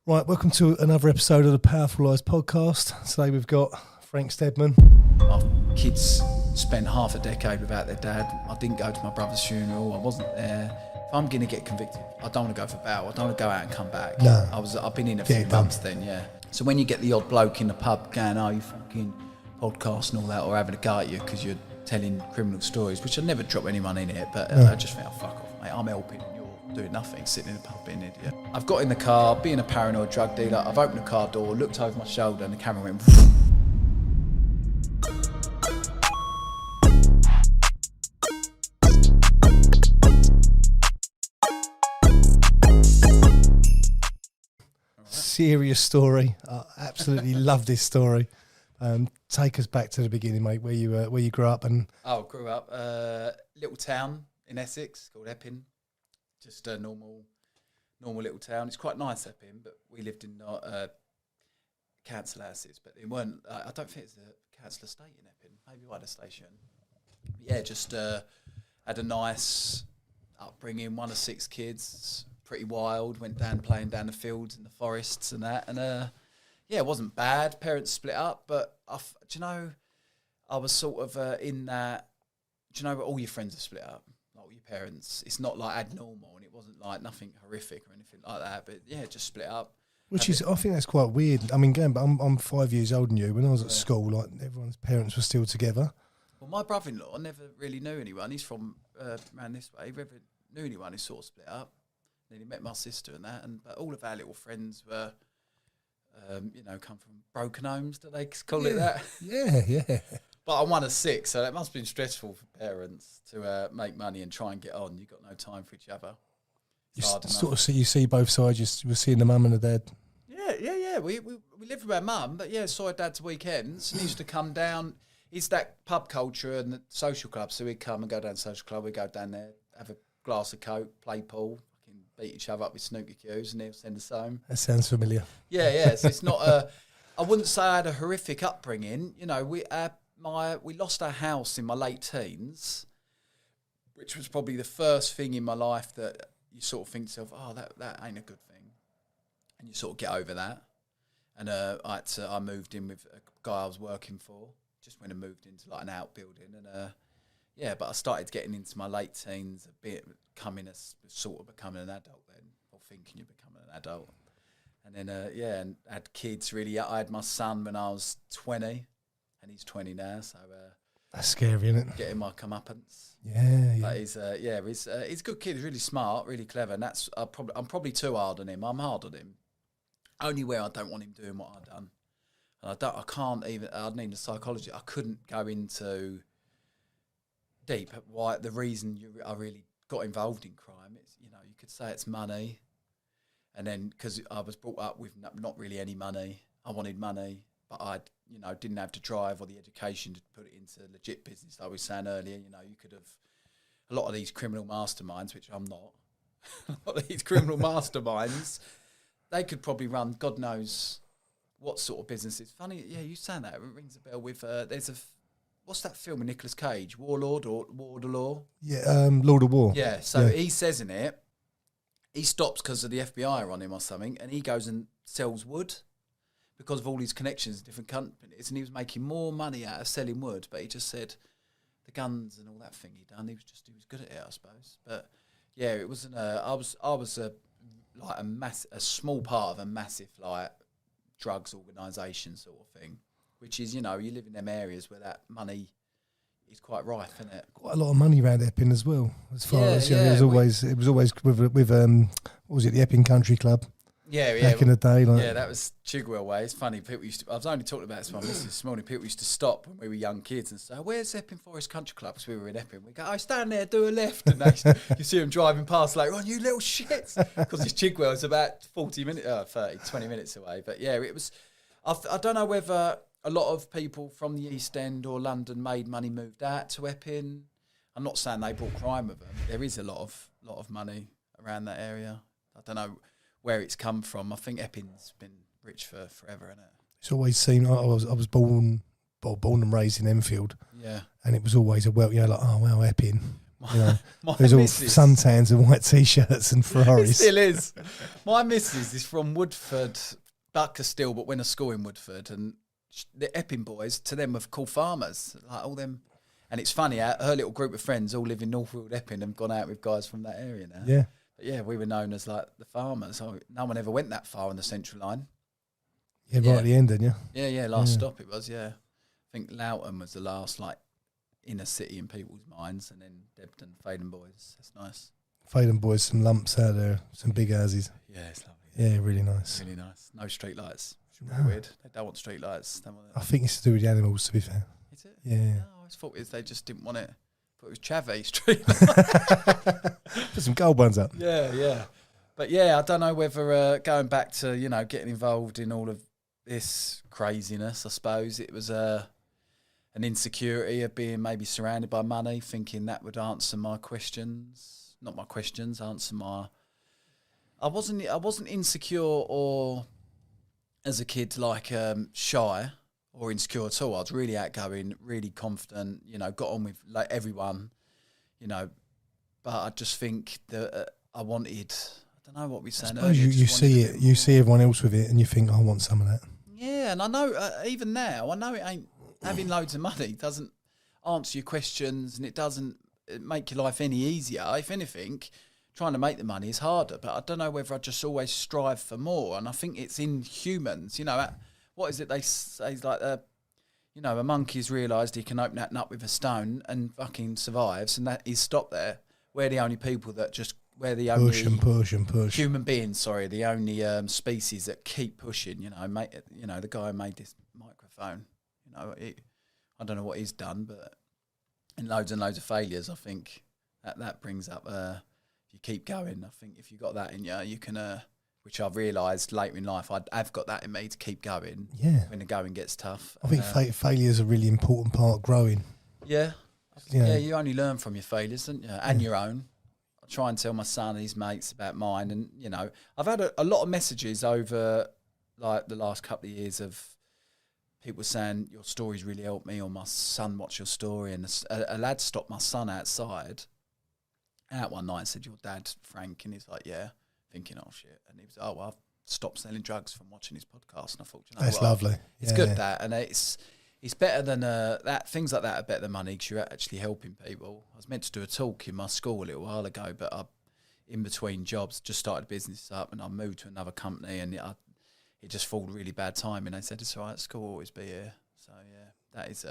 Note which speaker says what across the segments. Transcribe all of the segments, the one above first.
Speaker 1: Right, welcome to another episode of the Powerful Lives podcast. Today we've got Frank Steadman.
Speaker 2: My kids spent half a decade without their dad. I didn't go to my brother's funeral. I wasn't there. If I'm going to get convicted, I don't want to go for bail. I don't want to go out and come back.
Speaker 1: No.
Speaker 2: I've been in a few months then, yeah. So when you get the odd bloke in the pub going, oh, you fucking podcast and all that, or having a go at you because you're telling criminal stories, which I'd never drop anyone in it, but I just think, oh, fuck off, mate. I'm helping and you're doing nothing, sitting in the pub being an idiot. I've got in the car, being a paranoid drug dealer. I've opened the car door, looked over my shoulder, and the camera went...
Speaker 1: Serious story. I absolutely love this story. Take us back to the beginning, mate, where you grew up. And
Speaker 2: grew up little town in Essex called Epping. Just a normal little town. It's quite nice, Epping, but we lived in council houses, but they weren't. I don't think it's a council estate in Epping. Maybe we had a station. But yeah, just had a nice upbringing. 1 of 6 kids. Pretty wild. Went down playing down the fields in the forests and that. And yeah, it wasn't bad. Parents split up, but do you know, I was sort of in that. Do you know, all your friends are split up, like all your parents. It's not like abnormal, and it wasn't like nothing horrific or anything like that. But yeah, just split up.
Speaker 1: Which is, I think that's quite weird. I mean, but I'm 5 years older than you. When I was at school, like everyone's parents were still together.
Speaker 2: Well, my brother-in-law never really knew anyone. He's from around this way. He never knew anyone who sort of split up. Then he met my sister and that, but all of our little friends were, come from broken homes. Do they call it that?
Speaker 1: Yeah.
Speaker 2: But I'm 1 of 6, so that must have been stressful for parents to make money and try and get on. You've got no time for each other. You
Speaker 1: sort of see both sides. You were seeing the mum and the dad.
Speaker 2: Yeah. We lived with our mum, but yeah, saw our dad's weekends. And he used to come down. It's that pub culture and the social club. So we'd come and go down to the social club. We'd go down there, have a glass of Coke, play pool, beat each other up with snooker cues, and they'll send us home. That
Speaker 1: sounds familiar.
Speaker 2: Yeah. So it's not I wouldn't say I had a horrific upbringing. You know, we lost our house in my late teens, which was probably the first thing in my life that you sort of think to yourself, oh, that ain't a good thing, and you sort of get over that. And I moved in with a guy I was working for. Just went and moved into like an outbuilding, and but I started getting into my late teens, a bit becoming an adult then, or thinking you're becoming an adult. And then, and had kids really. I had my son when I was 20, and he's 20 now, so...
Speaker 1: that's scary, isn't it?
Speaker 2: Getting my comeuppance.
Speaker 1: Yeah.
Speaker 2: But he's a good kid, he's really smart, really clever, and that's... I'm probably too hard on him. I'm hard on him. Only where I don't want him doing what I've done. And I'd need a psychology. I couldn't go into... deep why the reason I really got involved in crime is, you could say it's money, and then because I was brought up with not really any money, I wanted money, but I didn't have to drive or the education to put it into legit business. Like I was saying earlier, you could have a lot of these criminal masterminds, which I'm not. A lot of these criminal masterminds, they could probably run God knows what sort of business. It's funny, yeah, you saying that, it rings a bell with there's a. What's that film with Nicolas Cage? Warlord or Lord of Law?
Speaker 1: Yeah, Lord of War.
Speaker 2: Yeah, so he says in it, he stops because of the FBI are on him or something, and he goes and sells wood because of all his connections in different companies, and he was making more money out of selling wood, but he just said the guns and all that thing he done, he was good at it, I suppose. But yeah, it wasn't I was a small part of a massive like drugs organisation sort of thing. Which is, you live in them areas where that money is quite rife, isn't it?
Speaker 1: Quite a lot of money around Epping as well. As far as it was always with what was it, the Epping Country Club?
Speaker 2: Yeah.
Speaker 1: Back in the day,
Speaker 2: that was Chigwell way. It's funny. People used to. I was only talking about this to my missus this morning. People used to stop when we were young kids and say, "Where's Epping Forest Country Club?" Because we were in Epping. We go, "Oh, stand there, do a left," and you see them driving past later on. You little shits, because this Chigwell is about 20 minutes away. But yeah, it was. I don't know whether a lot of people from the East End or London made money, moved out to Epping. I'm not saying they brought crime with them. There is a lot of money around that area. I don't know where it's come from. I think Epping's been rich for forever, isn't it?
Speaker 1: It's always seemed. I was born and raised in Enfield.
Speaker 2: Yeah,
Speaker 1: and it was always Epping. You know,
Speaker 2: My
Speaker 1: who's all
Speaker 2: missus-
Speaker 1: suntans and white t-shirts and
Speaker 2: It
Speaker 1: Ferraris.
Speaker 2: still is. My missus is from Woodford, Bucker still, but went to school in Woodford, and the Epping boys, to them, have called farmers, like all them. And it's funny, her little group of friends all live in Northfield Epping and gone out with guys from that area now.
Speaker 1: Yeah.
Speaker 2: But yeah, we were known as like the farmers. No one ever went that far on the Central Line.
Speaker 1: Yeah, right at the end, didn't you?
Speaker 2: Yeah, last stop it was, yeah. I think Loughton was the last, like, inner city in people's minds, and then Debden, Faden boys. That's nice.
Speaker 1: Faden boys, some lumps out there, some big houses.
Speaker 2: Yeah, it's lovely.
Speaker 1: Yeah, really nice.
Speaker 2: Really nice. No street lights. It's
Speaker 1: No.
Speaker 2: weird. They don't want street lights.
Speaker 1: I think it's to do with the animals, to be fair.
Speaker 2: Is it?
Speaker 1: Yeah.
Speaker 2: No, I always thought they just didn't want it. Thought it was Chavy Street.
Speaker 1: Put some gold ones up.
Speaker 2: Yeah. But yeah, I don't know whether going back to, getting involved in all of this craziness, I suppose it was an insecurity of being maybe surrounded by money, thinking that would answer my questions. Not my questions, answer my... I wasn't insecure or as a kid like shy or insecure at all. I was really outgoing, really confident, got on with like everyone, but I just think that I wanted... I don't know what we saying earlier.
Speaker 1: You see it. You see everyone else with it, and you think, "I want some of that."
Speaker 2: Yeah, and I know even now, I know it ain't having loads of money doesn't answer your questions, and it doesn't make your life any easier. If anything, trying to make the money is harder. But I don't know whether I just always strive for more, and I think it's in humans. What is it they say? Like, a monkey's realised he can open that nut with a stone and fucking survives, and that he's stopped there. We're the only people that just. We're the only
Speaker 1: push.
Speaker 2: human beings. Sorry, the only species that keep pushing. The guy who made this microphone. I don't know what he's done, but in loads and loads of failures, I think that brings up. If you keep going, I think if you got that in you can. Which I've realised later in life, I've got that in me to keep going.
Speaker 1: Yeah.
Speaker 2: When the going gets tough.
Speaker 1: I think failure is a really important part of growing.
Speaker 2: Yeah. Yeah. You only learn from your failures, don't you? And your own. I try and tell my son and his mates about mine, and I've had a lot of messages over like the last couple of years of people saying your stories really helped me, or my son watched your story, and a lad stopped my son outside out one night and said, "Your dad, Frank," and he's like, "Yeah," thinking, "Oh shit," and he was, "Oh, well, I've stopped selling drugs from watching his podcast," and I thought,
Speaker 1: That's lovely.
Speaker 2: It's good that, and it's better than that. Things like that are better than money because you're actually helping people. I was meant to do a talk in my school a little while ago, but I, in between jobs, just started a business up, and I moved to another company, and it just fell really bad timing. They said, "It's all right, school will always be here." So yeah, that is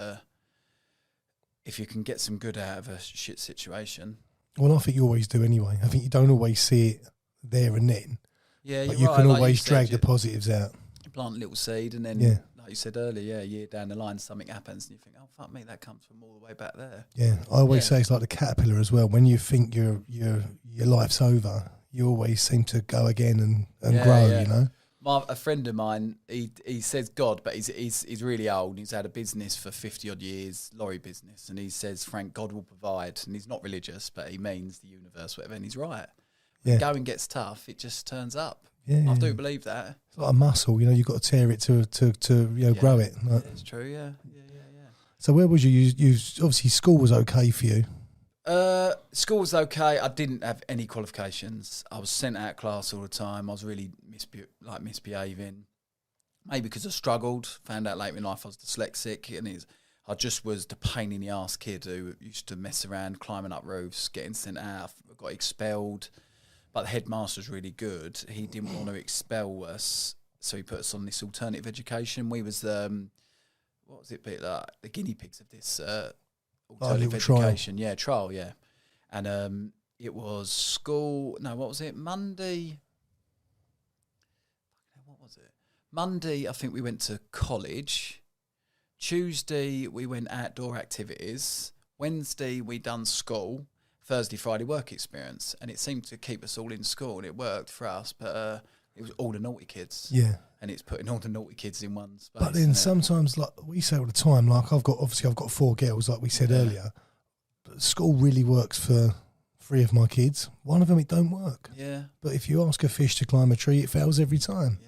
Speaker 2: if you can get some good out of a shit situation.
Speaker 1: Well, I think you always do anyway. I think you don't always see it there and then.
Speaker 2: Yeah,
Speaker 1: but you can always drag the positives out.
Speaker 2: You plant a little seed, and then like you said earlier, a year down the line, something happens, and you think, "Oh fuck me, that comes from all the way back there."
Speaker 1: Yeah, I always say it's like the caterpillar as well. When you think your life's over, you always seem to go again and grow.
Speaker 2: Yeah. A friend of mine, he says God, but he's really old. He's had a business for 50 odd years, lorry business, and he says, "Frank, God will provide." And he's not religious, but he means the universe, whatever. And he's right. When going gets tough, it just turns up. Yeah, I do believe that.
Speaker 1: It's like a muscle, you've got to tear it to grow it. Like,
Speaker 2: it's true, yeah.
Speaker 1: So where was you? You obviously school was okay for you.
Speaker 2: School was okay. I didn't have any qualifications. I was sent out of class all the time. I was really misbehaving. Maybe because I struggled. Found out later in life I was dyslexic, and I just was the pain in the ass kid who used to mess around, climbing up roofs, getting sent out. I got expelled. But the headmaster was really good. He didn't want to expel us, so he put us on this alternative education. We was what was it? Like the guinea pigs of this alternative education.
Speaker 1: Trial.
Speaker 2: Yeah, trial. Yeah, and it was school. No, what was it? Monday. What was it? Monday, I think we went to college. Tuesday, we went outdoor activities. Wednesday, we done school. Thursday, Friday work experience, and it seemed to keep us all in school, and it worked for us, but it was all the naughty kids.
Speaker 1: Yeah.
Speaker 2: And it's putting all the naughty kids in one space.
Speaker 1: But then sometimes, like we say all the time, like I've got 4 girls, like we said earlier, but school really works for 3 of my kids. One of them, it don't work.
Speaker 2: Yeah.
Speaker 1: But if you ask a fish to climb a tree, it fails every time.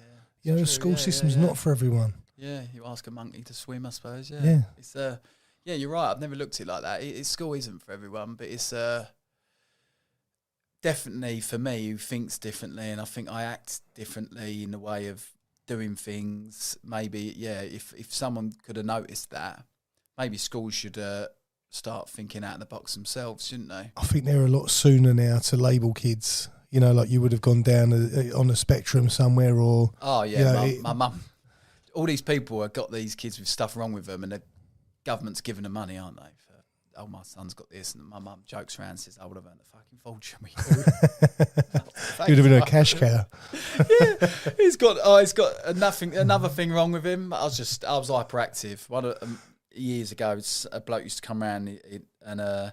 Speaker 1: Yeah. The school system's not for everyone.
Speaker 2: Yeah, you ask a monkey to swim, I suppose,
Speaker 1: Yeah.
Speaker 2: It's yeah, you're right. I've never looked at it like that. School isn't for everyone, but it's definitely for me, who thinks differently, and I think I act differently in the way of doing things. Maybe, yeah, if someone could have noticed that, maybe schools should start thinking out of the box themselves, shouldn't they?
Speaker 1: I think they're a lot sooner now to label kids. You know, like you would have gone down on a spectrum somewhere, or
Speaker 2: Oh yeah,
Speaker 1: you know,
Speaker 2: my mum. All these people have got these kids with stuff wrong with them, and the government's giving them money, aren't they? For, oh, my son's got this, and my mum jokes around and says, "I would have earned a fucking fortune."
Speaker 1: You'd have been a cash cow.
Speaker 2: Yeah, he's got another thing wrong with him. I was hyperactive. Years ago, a bloke used to come round and I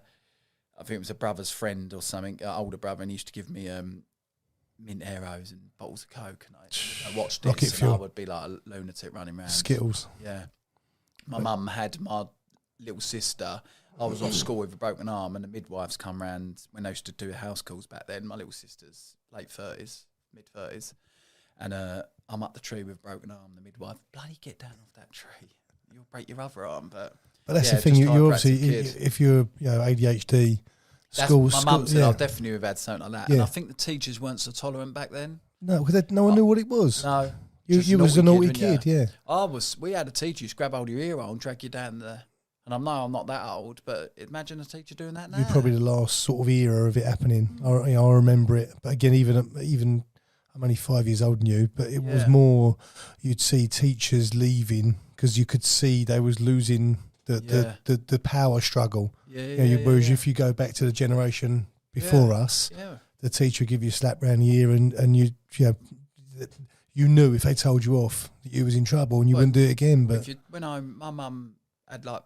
Speaker 2: think it was a brother's friend or something, older brother, and he used to give me mint arrows and bottles of Coke, and I watched
Speaker 1: Rocket
Speaker 2: this, and
Speaker 1: fuel.
Speaker 2: I would be like a lunatic running around.
Speaker 1: Skittles.
Speaker 2: Yeah. My mum had my little sister. I was off school with a broken arm, and the midwives come round when they used to do house calls back then. My little sister's late 30s, mid 30s, and I'm up the tree with a broken arm. The midwife, bloody get down off that tree, you'll break your other arm. But
Speaker 1: that's
Speaker 2: yeah,
Speaker 1: the thing.
Speaker 2: just
Speaker 1: You obviously,
Speaker 2: hyperactive kid.
Speaker 1: if you're ADHD,
Speaker 2: My mum said I definitely would have had something like that, and I think the teachers weren't so tolerant back then.
Speaker 1: No, because no one knew what it was.
Speaker 2: No,
Speaker 1: you was a naughty kid, yeah.
Speaker 2: We had a teacher who used to grab hold of your ear hole and drag you down there. And I'm not that old, but imagine a teacher doing that now.
Speaker 1: You're probably the last sort of era of it happening. I remember it. But again, even I'm only 5 years older than you, but it was more, you'd see teachers leaving because you could see they was losing the power struggle. Whereas if you go back to the generation before us, the teacher would give you a slap round the ear and you knew if they told you off that you was in trouble and you wouldn't do it again. But
Speaker 2: my mum had like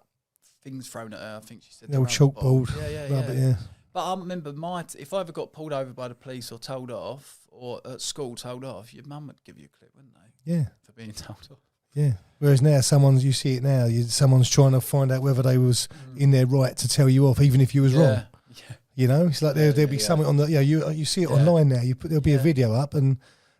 Speaker 2: things thrown at her. I think she said
Speaker 1: the old chalkboard. Yeah.
Speaker 2: But I remember if I ever got pulled over by the police or told off, or at school told off, your mum would give you a clip, wouldn't they?
Speaker 1: Yeah.
Speaker 2: For being told off.
Speaker 1: Yeah. Whereas now, you see it now. Someone's trying to find out whether they was in their right to tell you off, even if you was wrong.
Speaker 2: Yeah.
Speaker 1: You know, it's like there'll be something on the. You see it online now. There'll be a video up and.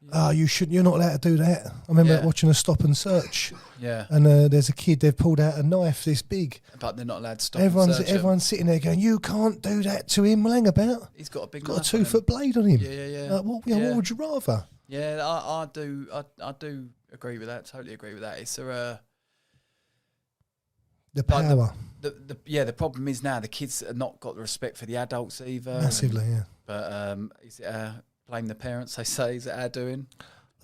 Speaker 1: You're not allowed to do that. I remember watching a stop and search.
Speaker 2: Yeah.
Speaker 1: And there's a kid, they've pulled out a knife this big.
Speaker 2: But they're not allowed to stop
Speaker 1: Everyone's sitting there going, you can't do that to him, well, hang about.
Speaker 2: He's got a big
Speaker 1: got a 2-foot blade on him.
Speaker 2: Yeah.
Speaker 1: Like, what would you rather?
Speaker 2: Yeah, I do agree with that, totally agree with that. It's the
Speaker 1: power.
Speaker 2: The problem is now the kids have not got the respect for the adults either.
Speaker 1: Massively, yeah.
Speaker 2: But is it blame the parents, they say, is it our doing?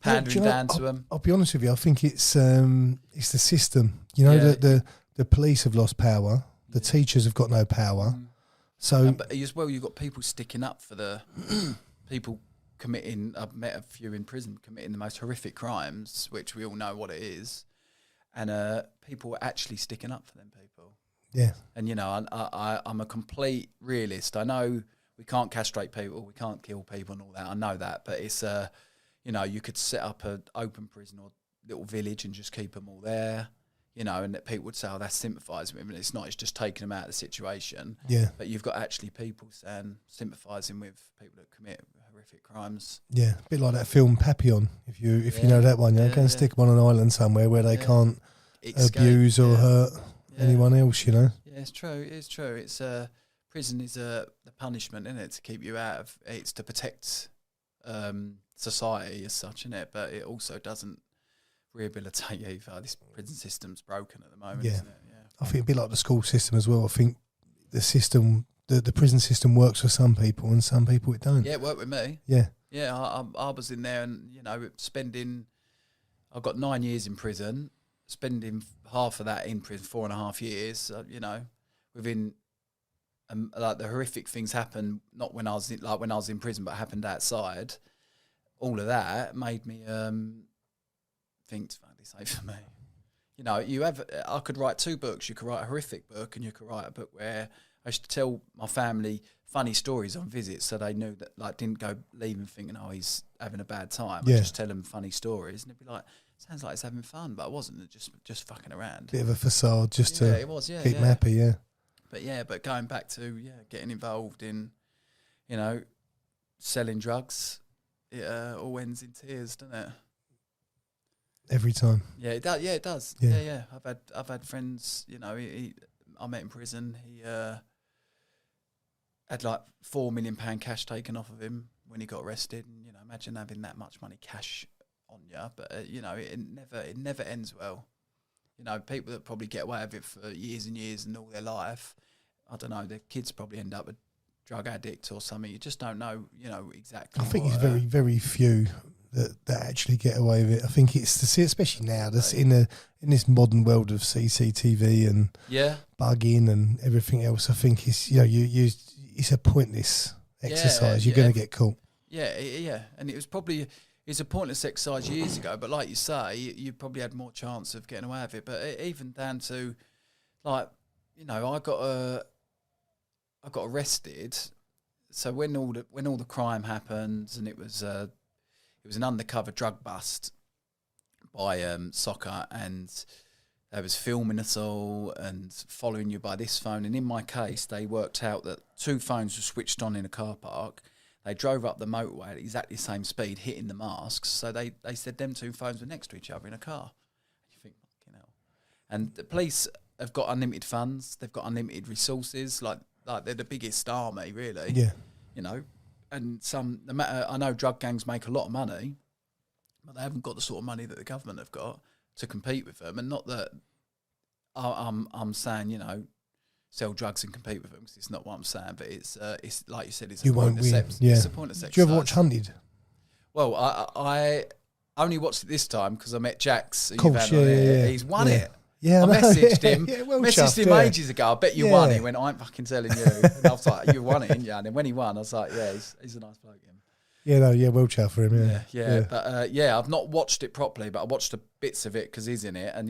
Speaker 2: Pandering down to them.
Speaker 1: I'll be honest with you, I think it's the system. You know, the police have lost power, the teachers have got no power. So
Speaker 2: but as well, you've got people sticking up for the people committing, I've met a few in prison, committing the most horrific crimes, which we all know what it is. And people are actually sticking up for them people.
Speaker 1: Yeah.
Speaker 2: And, I'm a complete realist. I know we can't castrate people, we can't kill people and all that. I know that, but it's you could set up an open prison or little village and just keep them all there, and that people would say, "Oh, that's sympathising with them." It's not; it's just taking them out of the situation.
Speaker 1: Yeah.
Speaker 2: But you've got actually people saying sympathising with people that commit horrific crimes.
Speaker 1: Yeah, a bit like that film Papillon. If you know that one, go and stick them on an island somewhere where they can't abuse or hurt anyone else. Yeah,
Speaker 2: it's true. It's true. It's prison is the punishment, isn't it, to keep you out of. It's to protect society as such, isn't it? But it also doesn't rehabilitate you either. This prison system's broken at the moment, isn't it? Yeah.
Speaker 1: I think it'd be like the school system as well. I think the system, the prison system works for some people and some people it don't.
Speaker 2: Yeah, it worked with me.
Speaker 1: Yeah.
Speaker 2: Yeah, I was in there and, I got 9 years in prison, spending half of that in prison, 4.5 years, within... like the horrific things happened not when I was in prison, but happened outside. All of that made me think, fuck, this ain't for me. I could write 2 books. You could write a horrific book, and you could write a book where I used to tell my family funny stories on visits, so they knew that didn't go leaving thinking, oh, he's having a bad time.
Speaker 1: Yeah.
Speaker 2: I just tell them funny stories, and they'd be like, sounds like he's having fun, but I wasn't. Just fucking around.
Speaker 1: Bit of a facade just to
Speaker 2: it was,
Speaker 1: keep them happy. Yeah.
Speaker 2: But going back to getting involved in, selling drugs, it all ends in tears, doesn't it?
Speaker 1: Every time.
Speaker 2: Yeah, it does. Yeah, it does. Yeah. I've had friends. I met in prison. He had like £4 million cash taken off of him when he got arrested. And, imagine having that much money cash on you. But, it never ends well. People that probably get away with it for years and years and all their life, I don't know, their kids probably end up a drug addict or something. You just don't know, exactly.
Speaker 1: I think it's very, very few that actually get away with it. I think it's especially now, in this modern world of CCTV and bugging and everything else. I think it's it's a pointless exercise. You're going to get caught.
Speaker 2: Yeah. And it's a pointless exercise years ago, but like you say, you probably had more chance of getting away with it. But even down to, like, I got arrested. So when all the crime happened, and it was an undercover drug bust by Soccer, and they was filming us all and following you by this phone. And in my case, they worked out that 2 phones were switched on in a car park. They drove up the motorway at exactly the same speed, hitting the masks. So they said them 2 phones were next to each other in a car. You think, fucking hell. And the police have got unlimited funds. They've got unlimited resources. Like they're the biggest army, really.
Speaker 1: Yeah.
Speaker 2: And no matter, I know drug gangs make a lot of money, but they haven't got the sort of money that the government have got to compete with them. And not that I'm saying, sell drugs and compete with them, because it's not what I'm saying. But it's like you said, it's a pointless exercise.
Speaker 1: Do you ever watch Hunted?
Speaker 2: Well, I only watched it this time because I met Jax.
Speaker 1: Of course, yeah.
Speaker 2: He's won it.
Speaker 1: Yeah,
Speaker 2: I messaged him.
Speaker 1: Chuffed,
Speaker 2: ages ago. I bet you won. He went, I ain't fucking telling you. And I was like, you won it, didn't you? And then when he won, I was like, yeah, he's a nice bloke.
Speaker 1: Well chuffed for him.
Speaker 2: Yeah. But I've not watched it properly, but I watched the bits of it because he's in it. And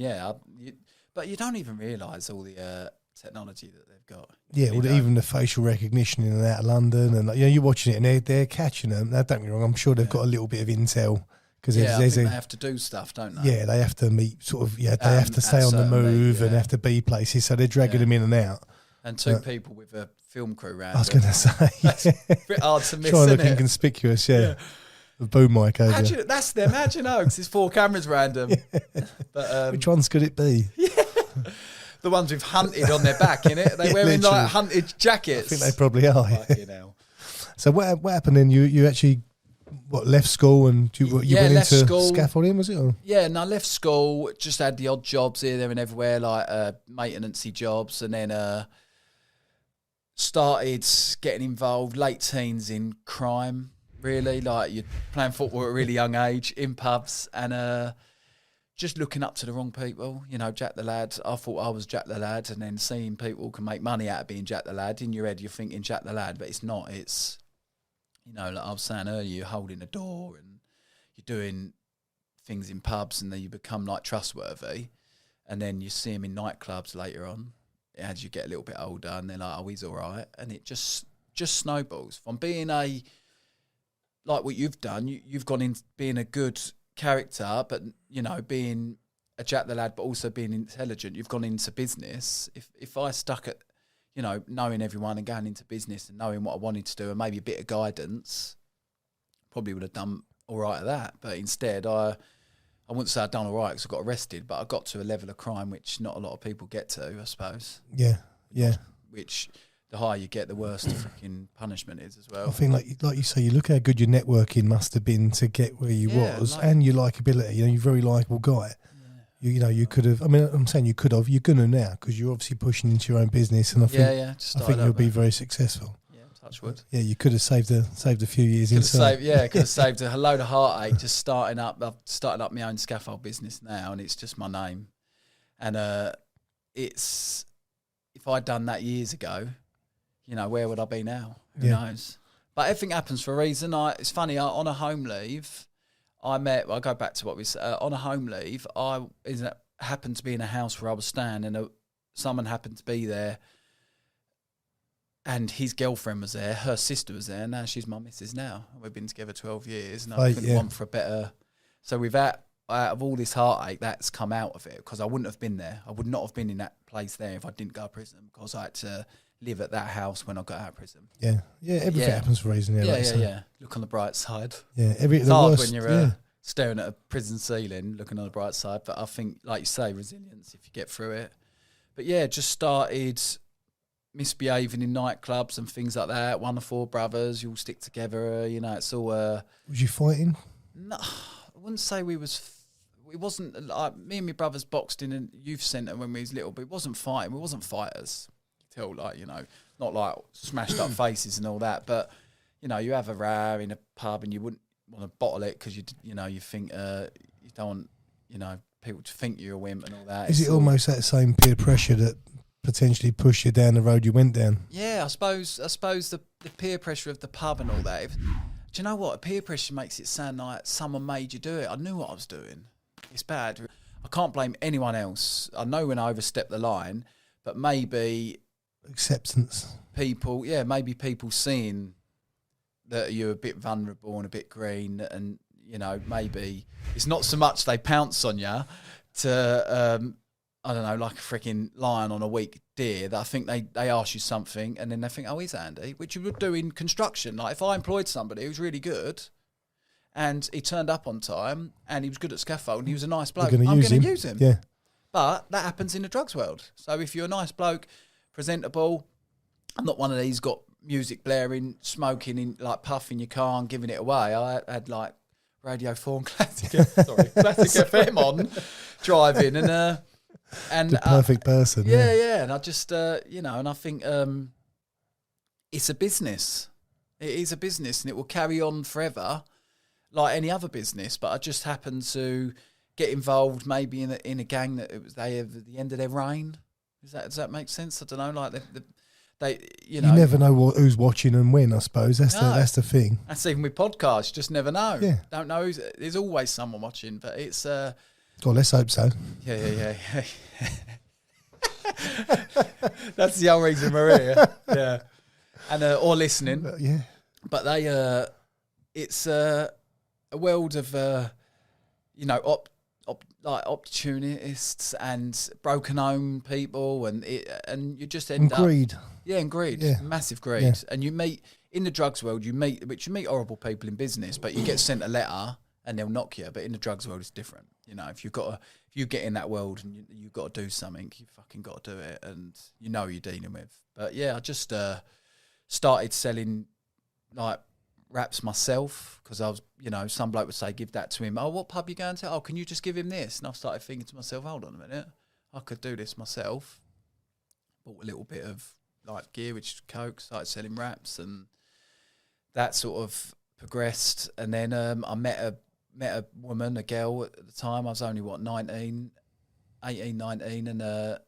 Speaker 2: but you don't even realise all the technology that they've got.
Speaker 1: Yeah, even the facial recognition in and out of London, and you're watching it, and they're catching them. Now, don't get me wrong, I'm sure they've got a little bit of intel. Because
Speaker 2: they have to do stuff, don't they?
Speaker 1: Yeah, they have to meet they have to stay on the move and have to be places, so they're dragging them in and out.
Speaker 2: And 2 people with a film crew around.
Speaker 1: I was going to say,
Speaker 2: that's a bit hard to miss.
Speaker 1: Trying to look inconspicuous, The boom mic over.
Speaker 2: That's them. Imagine, because there's 4 cameras around them. But
Speaker 1: which ones could it be?
Speaker 2: The ones with Hunted on their back, innit? They wearing like Hunted jackets.
Speaker 1: I think they probably are. So what happened then? You actually left school and you went into scaffolding, was it? Or?
Speaker 2: Yeah, and I left school, just had the odd jobs here, there and everywhere, like maintenance-y jobs, and then started getting involved, late teens, in crime, really. Like, you're playing football at a really young age, in pubs, and just looking up to the wrong people. Jack the Lad. I thought I was Jack the Lad, and then seeing people can make money out of being Jack the Lad. In your head, you're thinking Jack the Lad, but it's not. It's, like I was saying earlier, you're holding a door and you're doing things in pubs, and then you become like trustworthy, and then you see them in nightclubs later on as you get a little bit older, and they're like, oh, he's all right, and it just snowballs from being like what you've done. You've gone in being a good character, but being a Jack the Lad, but also being intelligent. You've gone into business. If I stuck at knowing everyone and going into business and knowing what I wanted to do and maybe a bit of guidance, probably would have done all right at that. But instead, I wouldn't say I'd done all right because I got arrested, but I got to a level of crime which not a lot of people get to, I suppose.
Speaker 1: Yeah.
Speaker 2: Which the higher you get, the worse the freaking punishment is as well.
Speaker 1: I think, like you say, you look how good your networking must have been to get where you was, and your likability. You're a very likeable guy. You could have. I mean, I'm saying you could have. You're gonna now because you're obviously pushing into your own business, and I think you'll be very successful. Yeah,
Speaker 2: touch wood.
Speaker 1: Yeah, you could have saved a few years
Speaker 2: inside. Could have saved a load of heartache just starting up. I've started up my own scaffold business now, and it's just my name. And it's, if I'd done that years ago, where would I be now? Who knows? But everything happens for a reason. It's funny. On a home leave, I'll go back to what we said. On a home leave, happened to be in a house where I was staying, and someone happened to be there, and his girlfriend was there, her sister was there, and now she's my missus now. We've been together 12 years, and I couldn't want for a better... So out of all this heartache, that's come out of it, because I wouldn't have been there. I would not have been in that place there if I didn't go to prison, because I had to live at that house when I got out of prison.
Speaker 1: Yeah, everything happens for a reason.
Speaker 2: Yeah. Look on the bright side.
Speaker 1: Yeah,
Speaker 2: it's hard when you're staring at a prison ceiling, looking on the bright side. But I think, like you say, resilience if you get through it. But just started misbehaving in nightclubs and things like that. One of four brothers, you all stick together. You know, it's all.
Speaker 1: Was you fighting?
Speaker 2: No, I wouldn't say we was. It wasn't like me and my brothers boxed in a youth centre when we was little, but it wasn't fighting. We wasn't fighters. Till like not like smashed up faces and all that, but you have a row in a pub and you wouldn't want to bottle it because you think you don't want people to think you're a wimp and all that.
Speaker 1: Is it almost that same peer pressure that potentially pushed you down the road you went down?
Speaker 2: Yeah, I suppose the peer pressure of the pub and all that. Do you know what? Peer pressure makes it sound like someone made you do it. I knew what I was doing. It's bad. I can't blame anyone else. I know when I overstepped the line, but maybe
Speaker 1: acceptance.
Speaker 2: Maybe people seeing that you're a bit vulnerable and a bit green, and maybe it's not so much they pounce on you to I don't know, like a freaking lion on a weak deer, that I think they ask you something and then they think, oh, he's Andy, which you would do in construction. Like if I employed somebody who was really good and he turned up on time and he was good at scaffolding, he was a nice bloke, I'm going to use him.
Speaker 1: Yeah.
Speaker 2: But that happens in the drugs world. So if you're a nice bloke, presentable, I'm not one of these got music blaring, smoking, in like puffing your car and giving it away. I had like Radio 4 and Classic FM on, driving and
Speaker 1: the perfect person.
Speaker 2: Yeah. And I just and I think it's a business. It is a business and it will carry on forever like any other business. But I just happened to get involved maybe in a gang that they have at the end of their reign. Does that make sense? I don't know. Like they you
Speaker 1: never know who's watching and when. I suppose that's the thing.
Speaker 2: That's even with podcasts. You just never know.
Speaker 1: Yeah.
Speaker 2: Don't know. There's always someone watching, but it's.
Speaker 1: Well, let's hope so.
Speaker 2: Yeah. That's the only reason we're here. Yeah, and or listening.
Speaker 1: Yeah.
Speaker 2: But they, it's a world of like opportunists and broken home people, and you just end up
Speaker 1: greed.
Speaker 2: Yeah, and greed, massive greed. Yeah. And you meet in the drugs world, you meet horrible people in business, but you get sent a letter and they'll knock you. But in the drugs world, it's different. If you get in that world and you've got to do something, you fucking got to do it, and you're dealing with. But yeah, I just started selling like raps myself because I was, some bloke would say, give that to him. Oh, what pub you going to? Oh, can you just give him this? And I started thinking to myself, hold on a minute, I could do this myself. Bought a little bit of like gear, which is coke, started selling raps, and that sort of progressed. And then I met a woman, a girl at the time. I was only 18, 19, and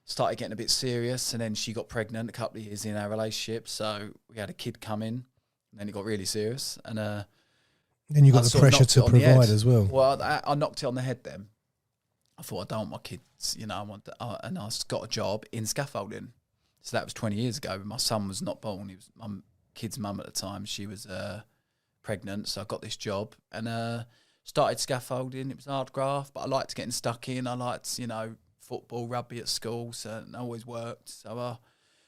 Speaker 2: started getting a bit serious. And then she got pregnant a couple of years in our relationship, so we had a kid come in. And then it got really serious, and
Speaker 1: then you got the pressure to provide as well.
Speaker 2: Well, I knocked it on the head. Then I thought, I don't want my kids, and I got a job in scaffolding. So that was 20 years ago. My son was not born. He was my kid's mum at the time. She was pregnant, so I got this job and started scaffolding. It was hard graft, but I liked getting stuck in. I liked, football, rugby at school, so it always worked. So I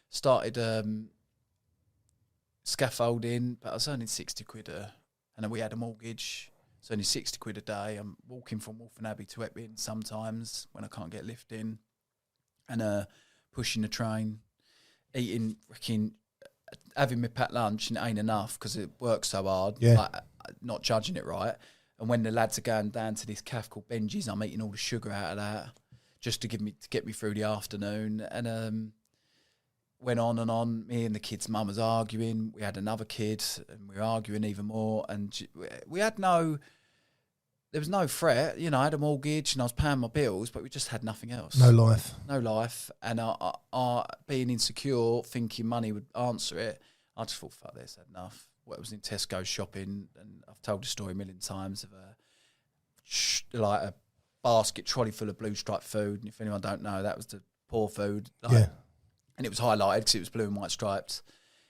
Speaker 2: started scaffolding, but I was earning 60 quid and then we had a mortgage. It's only 60 quid a day. I'm walking from Wolfen Abbey to Epping sometimes when I can't get a lift in, and pushing the train, eating, having my packed lunch, and it ain't enough because it works so hard.
Speaker 1: Yeah.
Speaker 2: Like, not judging it right. And when the lads are going down to this cafe called Benji's, I'm eating all the sugar out of that just to get me through the afternoon. And went on and on. Me and the kid's mum was arguing. We had another kid, and we were arguing even more. And we had there was no threat. I had a mortgage and I was paying my bills, but we just had nothing else.
Speaker 1: No life. And
Speaker 2: I being insecure, thinking money would answer it, I just thought, fuck this, had enough. Well, it was in Tesco shopping, and I've told the story a million times of a basket trolley full of blue striped food. And if anyone don't know, that was the poor food. And it was highlighted because it was blue and white stripes.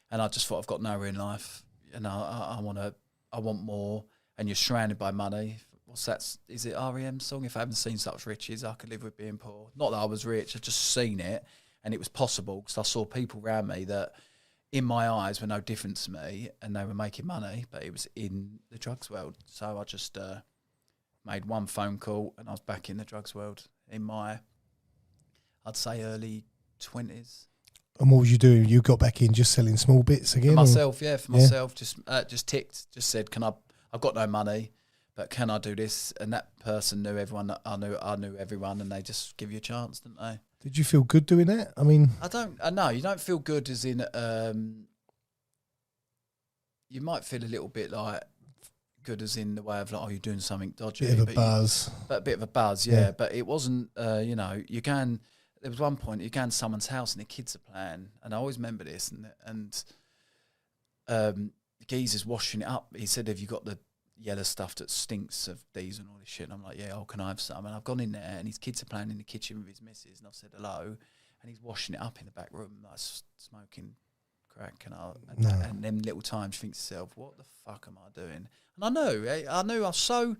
Speaker 2: And I just thought, I've got nowhere in life, and I want more. And you're surrounded by money. What's that? Is it R.E.M. song? If I haven't seen such riches, I could live with being poor. Not that I was rich, I've just seen it, and it was possible because I saw people around me that, in my eyes, were no different to me, and they were making money, but it was in the drugs world. So I just made one phone call, and I was back in the drugs world in my, I'd say, early 20s.
Speaker 1: And what was you doing? You got back in just selling small bits again?
Speaker 2: For myself, just ticked, just said, I've got no money, but can I do this? And that person knew everyone that I knew everyone, and they just give you a chance, didn't they?
Speaker 1: Did you feel good doing that? I mean...
Speaker 2: I know, you don't feel good as in, you might feel a little bit like, good as in the way of like, oh, you're doing something dodgy.
Speaker 1: Bit of a buzz.
Speaker 2: A bit of a buzz, yeah. But it wasn't, there was one point you go in someone's house and the kids are playing, and I always remember this, and the geezer's washing it up. He said, have you got the yellow stuff that stinks of diesel and all this shit? And I'm like, yeah, can I have some? And I've gone in there and his kids are playing in the kitchen with his missus, and I've said hello, and he's washing it up in the back room, like smoking crack, and them little times you think to yourself, what the fuck am I doing? And I knew I was so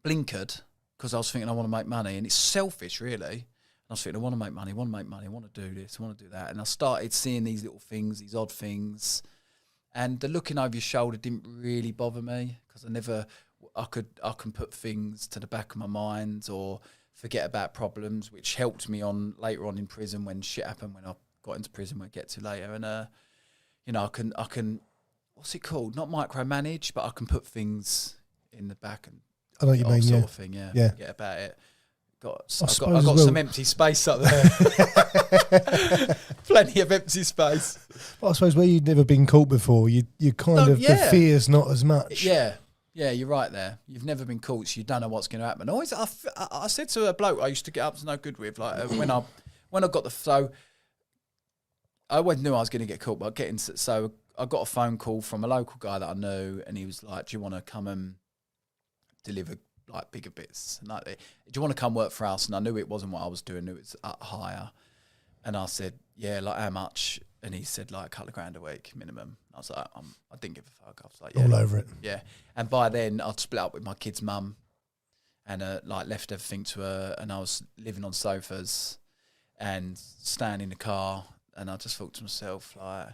Speaker 2: blinkered because I was thinking I want to make money, and it's selfish, really. I was thinking, I want to make money, I want to do this, I want to do that. And I started seeing these little things, these odd things. And the looking over your shoulder didn't really bother me because I can put things to the back of my mind or forget about problems, which helped me on later on in prison when shit happened, when I got into prison, we'll get to later. And, I can, what's it called? Not micromanage, but I can put things in the back and
Speaker 1: I know what you mean,
Speaker 2: sort of thing, yeah. Forget about it. I've got some empty space up there. Plenty of empty space.
Speaker 1: Well, I suppose where you'd never been caught before, the fear's not as much.
Speaker 2: Yeah, you're right there. You've never been caught, so you don't know what's going to happen. I said to a bloke I used to get up to no good with, like when I got I always knew I was going to get caught, but so I got a phone call from a local guy that I knew, and he was like, "Do you want to come and deliver like bigger bits? And like, do you want to come work for us?" And I knew it wasn't what I was doing; I knew it was higher. And I said, "Yeah, like how much?" And he said, "Like a couple of grand a week minimum." I was like, I didn't give a fuck. I was like, "Yeah,
Speaker 1: all over it."
Speaker 2: Yeah. And by then, I'd split up with my kid's mum, and like left everything to her, and I was living on sofas and staying in the car. And I just thought to myself, like,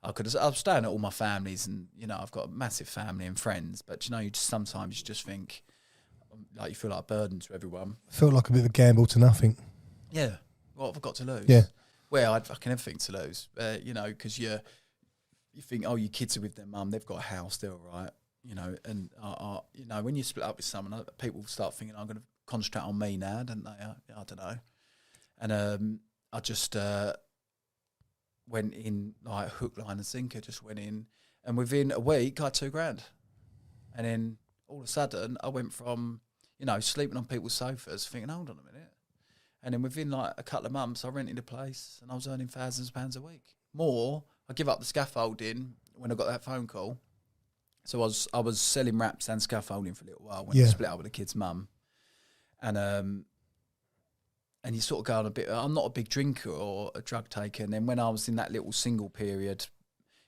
Speaker 2: I was staying at all my families, and I've got a massive family and friends, but sometimes you just think, like, you feel like a burden to everyone.
Speaker 1: Felt like a bit of a gamble to nothing.
Speaker 2: Yeah. What have I got to lose?
Speaker 1: Yeah.
Speaker 2: Well, I'd fucking everything to lose, because you think, oh, your kids are with their mum, they've got a house, they're all right, and when you split up with someone, people start thinking, I'm going to concentrate on me now, don't they? I don't know. And I just went in like hook, line and sinker, just went in, and within a week I had $2,000. And then all of a sudden I went from, sleeping on people's sofas thinking, hold on a minute. And then within like a couple of months I rented a place and I was earning thousands of pounds a week. More, I give up the scaffolding when I got that phone call. So I was selling wraps and scaffolding for a little while when I split up with the kid's mum. And you sort of go on a bit, I'm not a big drinker or a drug taker. And then when I was in that little single period,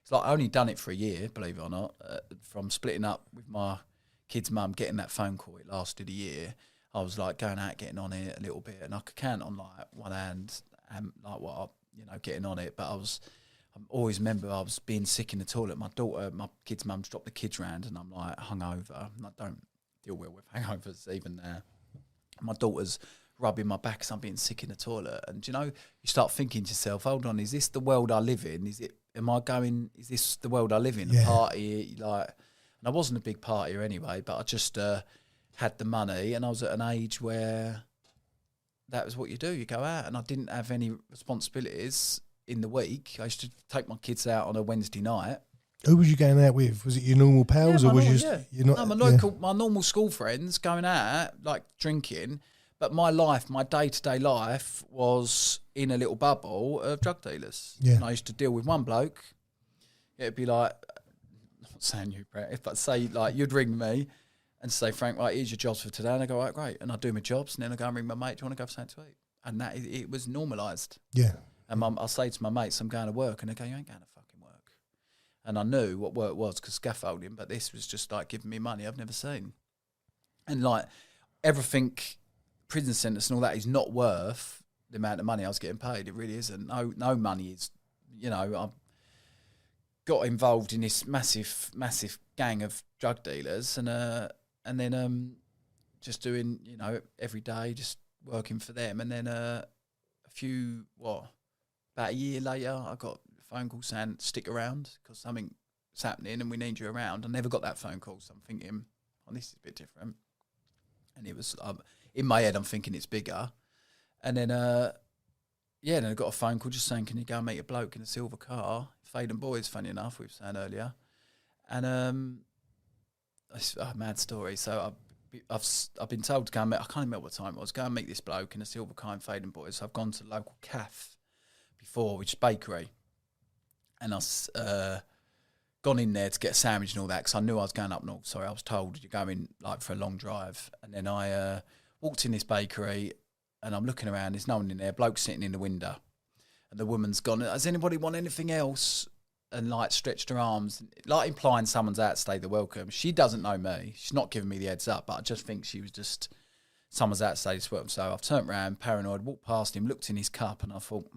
Speaker 2: it's like I only done it for a year, believe it or not, from splitting up with my kid's mum, getting that phone call, it lasted a year. I was like going out, getting on it a little bit, and I could count on like one hand, and like getting on it. But I always remember I was being sick in the toilet. My kid's mum's dropped the kids round, and I'm like hungover. And I don't deal well with hangovers even now. My daughter's rubbing my back as I'm being sick in the toilet, and you start thinking to yourself, hold on, is this the world I live in? Is this the world I live in? A party, like, and I wasn't a big partier anyway, but I just had the money, and I was at an age where that was what you do. You go out, and I didn't have any responsibilities in the week. I used to take my kids out on a Wednesday night.
Speaker 1: Who was you going out with? Was it your normal pals, or was you not?
Speaker 2: No, my normal school friends going out, like drinking. But my day-to-day life was in a little bubble of drug dealers.
Speaker 1: Yeah.
Speaker 2: And I used to deal with one bloke. It'd be like, I'm not saying you, Brett, but say like you'd ring me and say, Frank, right, here's your jobs for today. And I go, right, great. And I do my jobs, and then I go and ring my mate, do you want to go for something to eat? And that it was normalised.
Speaker 1: Yeah.
Speaker 2: And I'll say to my mates, I'm going to work, and they go, you ain't going to fucking work. And I knew what work was because scaffolding, but this was just like giving me money I've never seen. And like everything, prison sentence and all that is not worth the amount of money I was getting paid. It really isn't. No money is, I got involved in this massive gang of drug dealers, and then just doing, every day, just working for them. And then a few, about a year later, I got a phone call saying, stick around because something's happening and we need you around. I never got that phone call, so I'm thinking, oh, this is a bit different. And it was, in my head, I'm thinking it's bigger. And then, then I got a phone call just saying, can you go and meet a bloke in a silver car? Faden Boys, funny enough, we were saying earlier. And it's a mad story. So I've been told to go and meet, I can't remember what time it was, go and meet this bloke in a silver car in Faden Boys. So I've gone to the local cafe before, which is bakery. And I've gone in there to get a sandwich and all that because I knew I was going up north. Sorry, I was told you're going like for a long drive. And then I walked in this bakery and I'm looking around. There's no one in there. Bloke's sitting in the window. And the woman's gone, does anybody want anything else? And like stretched her arms, like implying someone's out to stay the welcome. She doesn't know me. She's not giving me the heads up, but I just think she was just, someone's out to stay the welcome. So I've turned around, paranoid, walked past him, looked in his cup and I thought,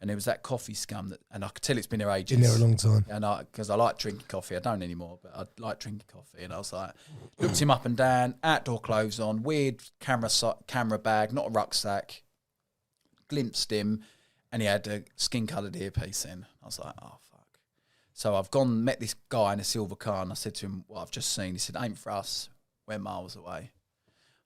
Speaker 2: And there was that coffee scum and I could tell it's been there ages.
Speaker 1: Been there a long time.
Speaker 2: And because I like drinking coffee, I don't anymore, but I like drinking coffee. And I was like, looked him up and down, outdoor clothes on, weird camera bag, not a rucksack, glimpsed him, and he had a skin-coloured earpiece in. I was like, oh, fuck. So I've gone, met this guy in a silver car, and I said to him, what I've just seen. He said, ain't for us. We're miles away.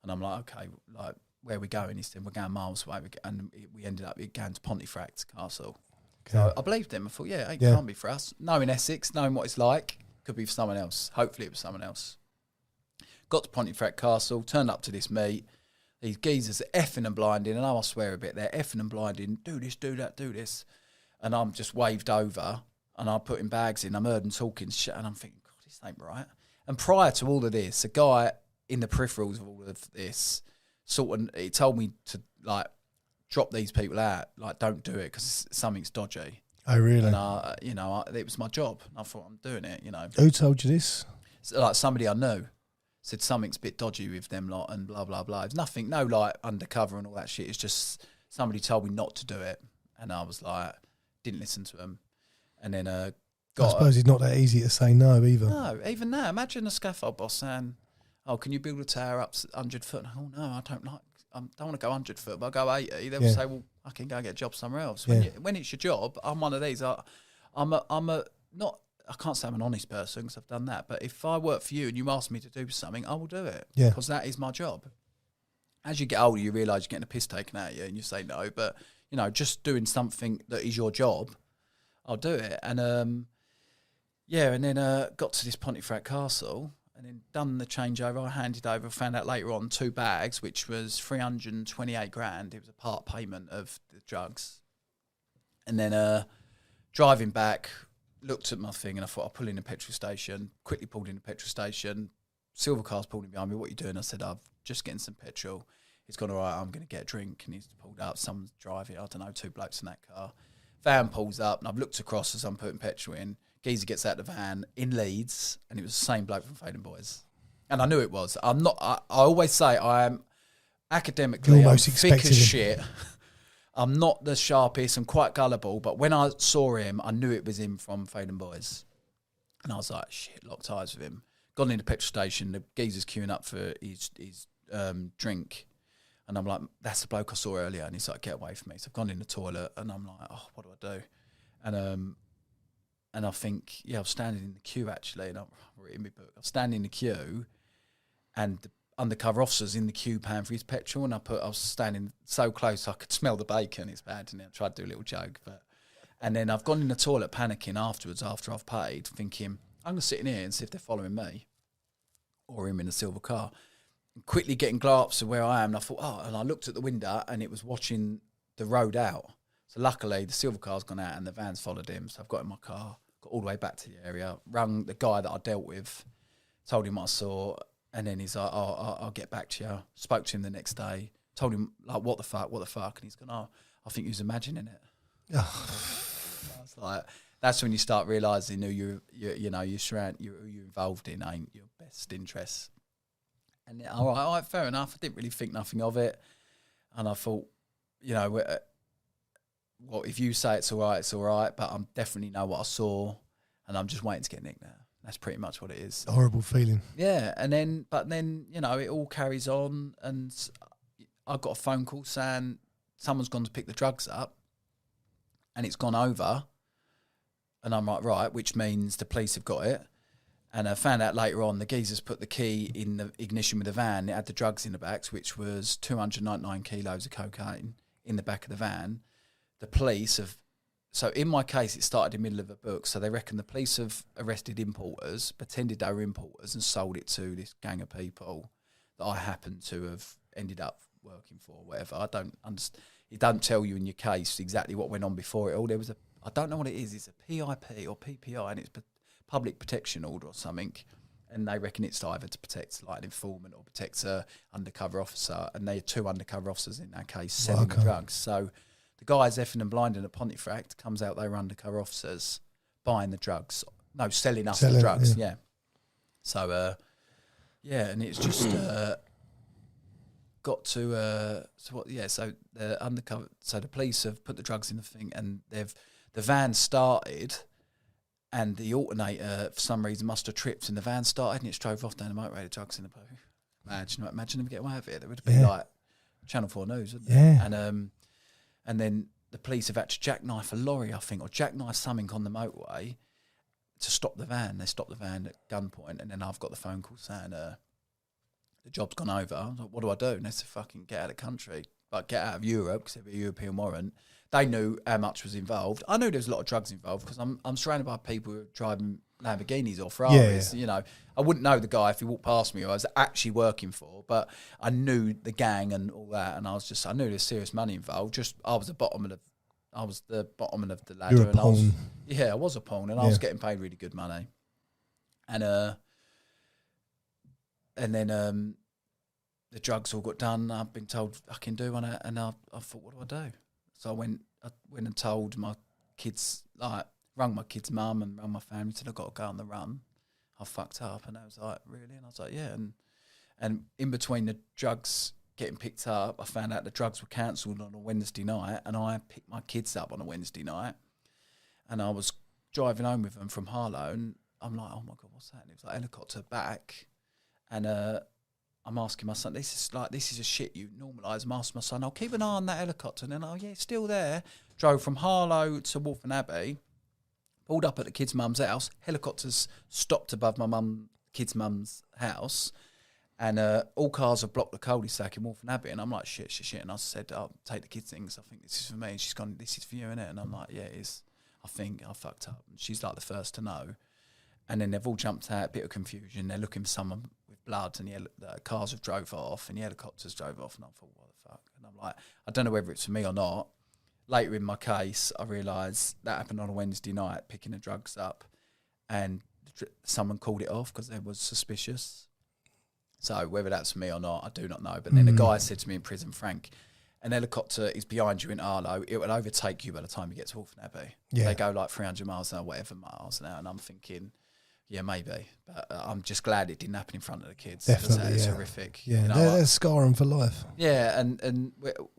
Speaker 2: And I'm like, okay, like, where are we going? He said, we're going miles away. And we ended up going to Pontefract Castle. Okay. So I believed him. I thought, it can't be for us. Knowing Essex, knowing what it's like, could be for someone else. Hopefully it was someone else. Got to Pontefract Castle, turned up to this meet. These geezers are effing and blinding, and I swear a bit, they're effing and blinding, do this, do that, do this. And I'm just waved over, and I'm putting bags in, I'm heard them talking shit, and I'm thinking, God, this ain't right. And prior to all of this, a guy in the peripherals of all of this, he told me to, like, drop these people out, like, don't do it, because something's dodgy.
Speaker 1: Oh, really?
Speaker 2: And, it was my job, and I thought, I'm doing it,
Speaker 1: Who told you this?
Speaker 2: So, like, somebody I knew. Said something's a bit dodgy with them lot and blah, blah, blah. It's nothing, no like undercover and all that shit. It's just somebody told me not to do it. And I was like, didn't listen to them. And then I
Speaker 1: suppose it's not that easy to say no either.
Speaker 2: No, even now. Imagine a scaffold boss saying, oh, can you build a tower up 100 foot? Oh, no, I don't want to go 100 foot, but I'll go 80. They will say, well, I can go get a job somewhere else. When it's your job, I'm one of these. I can't say I'm an honest person because I've done that. But if I work for you and you ask me to do something, I will do it because that is my job. As you get older, you realise you're getting a piss taken out of you and you say no. But, just doing something that is your job, I'll do it. And, and then got to this Pontefract Castle and then done the changeover. I handed over, found out later on, 2 bags, which was 328 grand. It was a part payment of the drugs. And then driving back, looked at my thing and I thought I'll pull in a petrol station, quickly pulled in a petrol station. Silver car's pulled in behind me. What are you doing? I said, I'm just getting some petrol. He's gone, all right, I'm going to get a drink. And he's pulled up. Someone's driving. I don't know, 2 blokes in that car. Van pulls up and I've looked across as I'm putting petrol in. Geezer gets out of the van in Leeds and it was the same bloke from Faden Boys. And I knew it was. I always say I am academically I'm thick as shit. I'm not the sharpest, I'm quite gullible, but when I saw him, I knew it was him from Faden Boys. And I was like, shit, locked eyes with him. Gone in the petrol station, the geezer's queuing up for his drink. And I'm like, that's the bloke I saw earlier. And he's like, get away from me. So I've gone in the toilet and I'm like, oh, what do I do? And I think, I was standing in the queue actually, and I'm reading my book. I was standing in the queue and the undercover officers in the queue paying for his petrol, and I was standing so close I could smell the bacon. It's bad, and I tried to do a little joke, and then I've gone in the toilet panicking afterwards after I've paid, thinking I'm gonna sit in here and see if they're following me or him in a silver car. And quickly getting glasses of where I am, and I thought, and I looked at the window and it was watching the road out. So luckily the silver car's gone out and the van's followed him. So I've got in my car, got all the way back to the area, rung the guy that I dealt with, told him what I saw. And then he's like, I'll get back to you. Spoke to him the next day. Told him, like, what the fuck? And he's gone, I think he was imagining it. I was like, that's when you start realising who you're involved in ain't your best interests. And all right, fair enough. I didn't really think nothing of it. And I thought, well, if you say it's all right, but I definitely know what I saw and I'm just waiting to get nicked now. That's pretty much what it is.
Speaker 1: A horrible feeling.
Speaker 2: Yeah, but then it all carries on, and I got a phone call saying someone's gone to pick the drugs up, and it's gone over. And I'm like, right, which means the police have got it. And I found out later on the geezers put the key in the ignition with the van. It had the drugs in the back, which was 299 kilos of cocaine in the back of the van. The police have... So in my case, it started in the middle of a book. So they reckon the police have arrested importers, pretended they were importers, and sold it to this gang of people that I happen to have ended up working for, or whatever. I don't understand. It don't tell you in your case exactly what went on before it all. There was a... I don't know what it is. It's a PIP or PPI, and it's public protection order or something, and they reckon it's either to protect like an informant or protect a undercover officer, and they're 2 undercover officers in that case selling the drugs. So the guys effing and blinding at Pontefract, comes out they were undercover officers buying the drugs, selling us the drugs, yeah. So and it's just got to so the undercover. So the police have put the drugs in the thing, and the van started. And the alternator, for some reason, must have tripped, and the van started, and it drove off down the motorway, the drugs in the poo. Imagine them get away with it. There would have been like Channel 4 News, wouldn't it? And then the police have had to jackknife a lorry, I think, or jackknife something on the motorway to stop the van. They stopped the van at gunpoint, and then I've got the phone call saying the job's gone over. I was like, what do I do? And they said, fucking get out of the country. Like, get out of Europe, because it'd be a European warrant. They knew how much was involved. I knew there was a lot of drugs involved because I'm surrounded by people who are driving Lamborghinis or Ferraris. Yeah. You know, I wouldn't know the guy if he walked past me who I was actually working for, but I knew the gang and all that, and I knew there's serious money involved. I was the bottom of the ladder.
Speaker 1: You're a pawn.
Speaker 2: I was a pawn, and I was getting paid really good money. And then the drugs all got done. I've been told I can do one, and I thought, what do I do? So I went and told my kids, like, rung my kids' mum and rung my family, said I've got to go on the run. I fucked up. And they was like, really? And I was like, yeah. And in between the drugs getting picked up, I found out the drugs were cancelled on a Wednesday night, and I picked my kids up on a Wednesday night. And I was driving home with them from Harlow, and I'm like, oh my God, what's that? And it was like helicopter back. And I'm asking my son, this is a shit you normalise. I'm asking my son, I'll keep an eye on that helicopter. And then, it's still there. Drove from Harlow to Waltham Abbey, pulled up at the kid's mum's house. Helicopters stopped above my kid's mum's house. And all cars have blocked the cul-de-sac in Waltham Abbey. And I'm like, shit. And I said, I'll take the kids' things. I think this is for me. And she's gone, this is for you, innit? And I'm like, yeah, it is. I think I fucked up. And she's like the first to know. And then they've all jumped out, a bit of confusion. They're looking for someone with blood, and the cars have drove off, and the helicopters drove off. And I thought, what the fuck? And I'm like, I don't know whether it's for me or not. Later in my case, I realised that happened on a Wednesday night, picking the drugs up, and someone called it off because they was suspicious. So whether that's for me or not, I do not know. But then the guy said to me in prison, Frank, an helicopter is behind you in Arlo. It will overtake you by the time you get to Waltham Abbey. Yeah. They go like 300 miles an hour, whatever miles an hour. And I'm thinking, yeah, maybe. But I'm just glad it didn't happen in front of the kids.
Speaker 1: Definitely,
Speaker 2: it's horrific.
Speaker 1: Yeah, you know, they're scarring for life.
Speaker 2: Yeah, and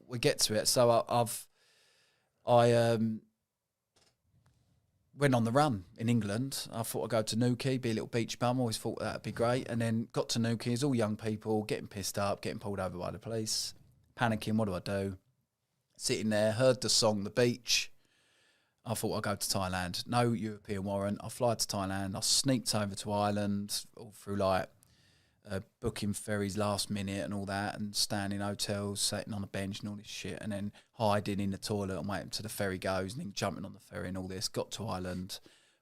Speaker 2: we get to it. So I went on the run in England. I thought I'd go to Newquay, be a little beach bum. Always thought that'd be great. And then got to Newquay. It's all young people getting pissed up, getting pulled over by the police, panicking. What do I do? Sitting there, heard the song "The Beach." I thought I'd go to Thailand. No European warrant. I fly to Thailand. I sneaked over to Ireland all through like booking ferries last minute and all that, and staying in hotels, sitting on a bench and all this shit, and then hiding in the toilet and waiting till the ferry goes, and then jumping on the ferry and all this. Got to Ireland,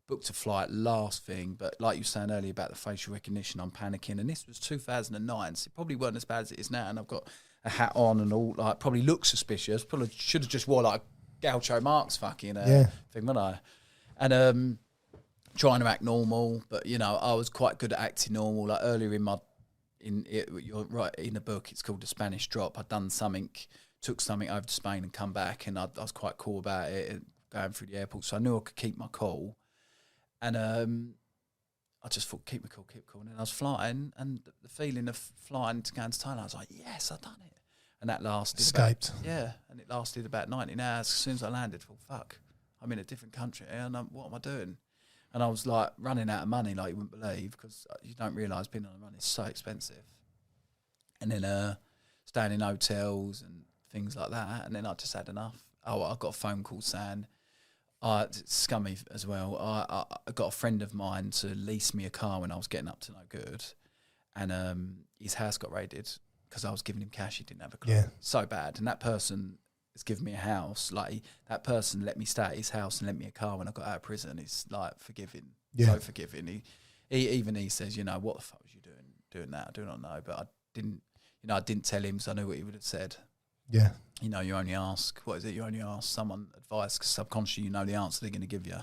Speaker 2: booked a flight last thing, but like you were saying earlier about the facial recognition, I'm panicking, and this was 2009, so it probably weren't as bad as it is now, and I've got a hat on and all, like, probably look suspicious. Probably should have just wore like Gaucho Marx fucking thing, wouldn't I? And trying to act normal, but you know, I was quite good at acting normal. Like earlier you're right, in the book, it's called The Spanish Drop. I'd done something, took something over to Spain and come back, and I was quite cool about it, going through the airport. So I knew I could keep my cool, and I just thought, keep cool. And then I was flying, and the feeling of flying to go into Thailand, I was like, yes, I've done it. And that lasted and it lasted about 19 hours. As soon as I landed, I thought, fuck, I'm in a different country, and what am I doing? And I was like running out of money like you wouldn't believe, because you don't realise being on the run is so expensive. And then staying in hotels and things like that. And then I just had enough. I got a phone call saying It's scummy as well. I got a friend of mine to lease me a car when I was getting up to no good, and his house got raided because I was giving him cash. He didn't have a clue.
Speaker 1: Yeah.
Speaker 2: So bad. And that person has given me a house. Like, that person let me stay at his house and lent me a car when I got out of prison. It's like forgiving, so forgiving. He says, you know, what the fuck was you doing that? I do not know, but I didn't tell him because I knew what he would have said.
Speaker 1: Yeah.
Speaker 2: You know, you only ask, what is it? You only ask someone advice because subconsciously you know the answer they're going to give you.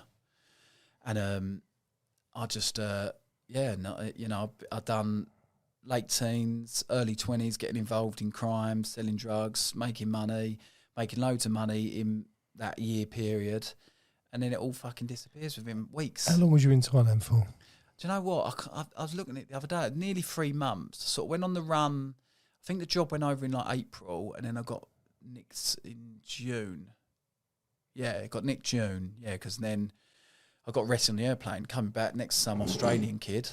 Speaker 2: And I just, I've done late teens, early 20s, getting involved in crime, selling drugs, making loads of money in that year period. And then it all fucking disappears within weeks.
Speaker 1: How long was you in Thailand for?
Speaker 2: Do you know what? I was looking at it the other day, nearly 3 months. Sort of went on the run. I think the job went over in like April, and then I got nicked in June. Yeah, got nicked June. Yeah, because then I got arrested on the airplane, coming back next to some Australian kid,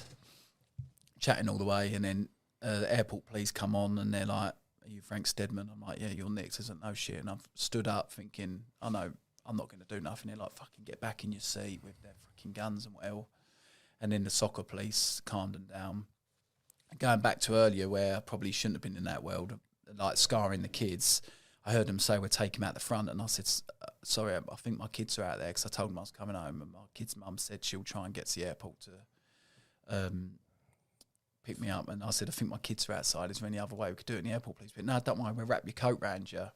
Speaker 2: chatting all the way, and then the airport police come on, and they're like, "Are you Frank Stedman?" I'm like, "Yeah, you're nicked." Isn't no shit, and I've stood up thinking, "I know I'm not going to do nothing." They're like, "Fucking get back in your seat," with their fucking guns and whatever. And then the soccer police calmed them down. Going back to earlier where I probably shouldn't have been in that world, like scarring the kids, I heard them say, "We'll take him out the front." And I said, "Sorry, I think my kids are out there," because I told them I was coming home, and my kid's mum said she'll try and get to the airport to pick me up. And I said, "I think my kids are outside. Is there any other way we could do it in the airport, please?" But no, don't worry, we'll wrap your coat round you.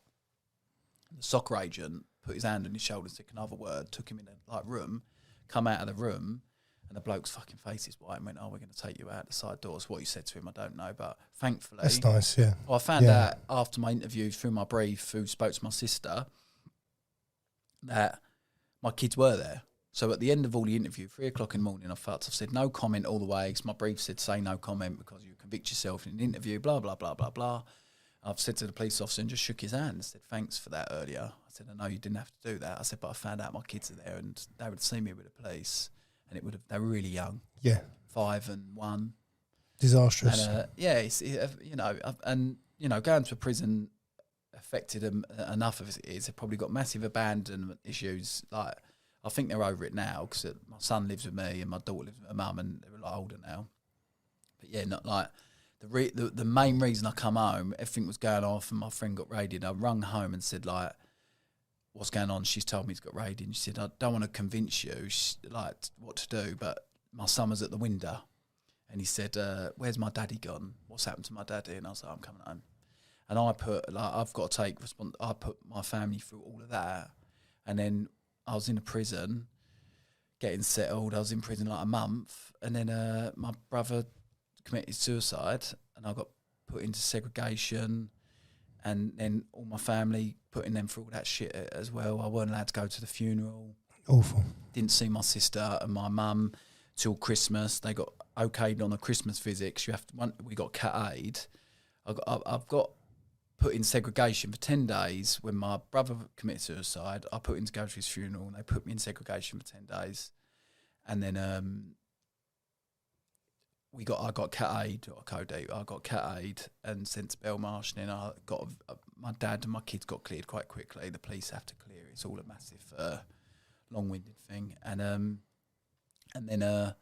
Speaker 2: The soccer agent put his hand on his shoulder and said another word, took him in a room, come out of the room, and the bloke's fucking face is white and went, "Oh, we're going to take you out the side doors." What he said to him, I don't know, but thankfully...
Speaker 1: That's nice, yeah.
Speaker 2: Well, I found out after my interview through my brief, who spoke to my sister, that my kids were there. So at the end of all the interview, 3 o'clock in the morning, I've said no comment all the way, because my brief said say no comment because you convict yourself in an interview, blah, blah, blah, blah, blah. I've said to the police officer and just shook his hand and said, "Thanks for that earlier." I said, "I know you didn't have to do that." I said, "But I found out my kids are there and they would have seen me with the police. And they were really young.
Speaker 1: Yeah.
Speaker 2: 5 and 1.
Speaker 1: Disastrous.
Speaker 2: And, going to a prison affected them enough of it is. They've probably got massive abandonment issues. Like, I think they're over it now because my son lives with me and my daughter lives with her mum, and they're a lot older now. But yeah, not like the main reason I come home, everything was going off and my friend got raided. I rung home and said, like, "What's going on?" She's told me he's got raided. And she said, "I don't want to convince you, what to do, but my son was at the window." And he said, "Where's my daddy gone? What's happened to my daddy?" And I was like, "I'm coming home." And I I've got to take I put my family through all of that. And then I was in a prison, getting settled. I was in prison like a month. And then my brother committed suicide and I got put into segregation. And then all my family, putting them through all that shit as well. I weren't allowed to go to the funeral.
Speaker 1: Awful.
Speaker 2: Didn't see my sister and my mum till Christmas. They got okayed on a Christmas visit because we got cat aid. I've got put in segregation for 10 days. When my brother committed suicide, I put in to go to his funeral and they put me in segregation for 10 days. And then I got cat aid or code. I got cat aid and sent to Belmarsh, and then I got my dad and my kids got cleared quite quickly. The police have to clear it. It's all a massive, long-winded thing. And then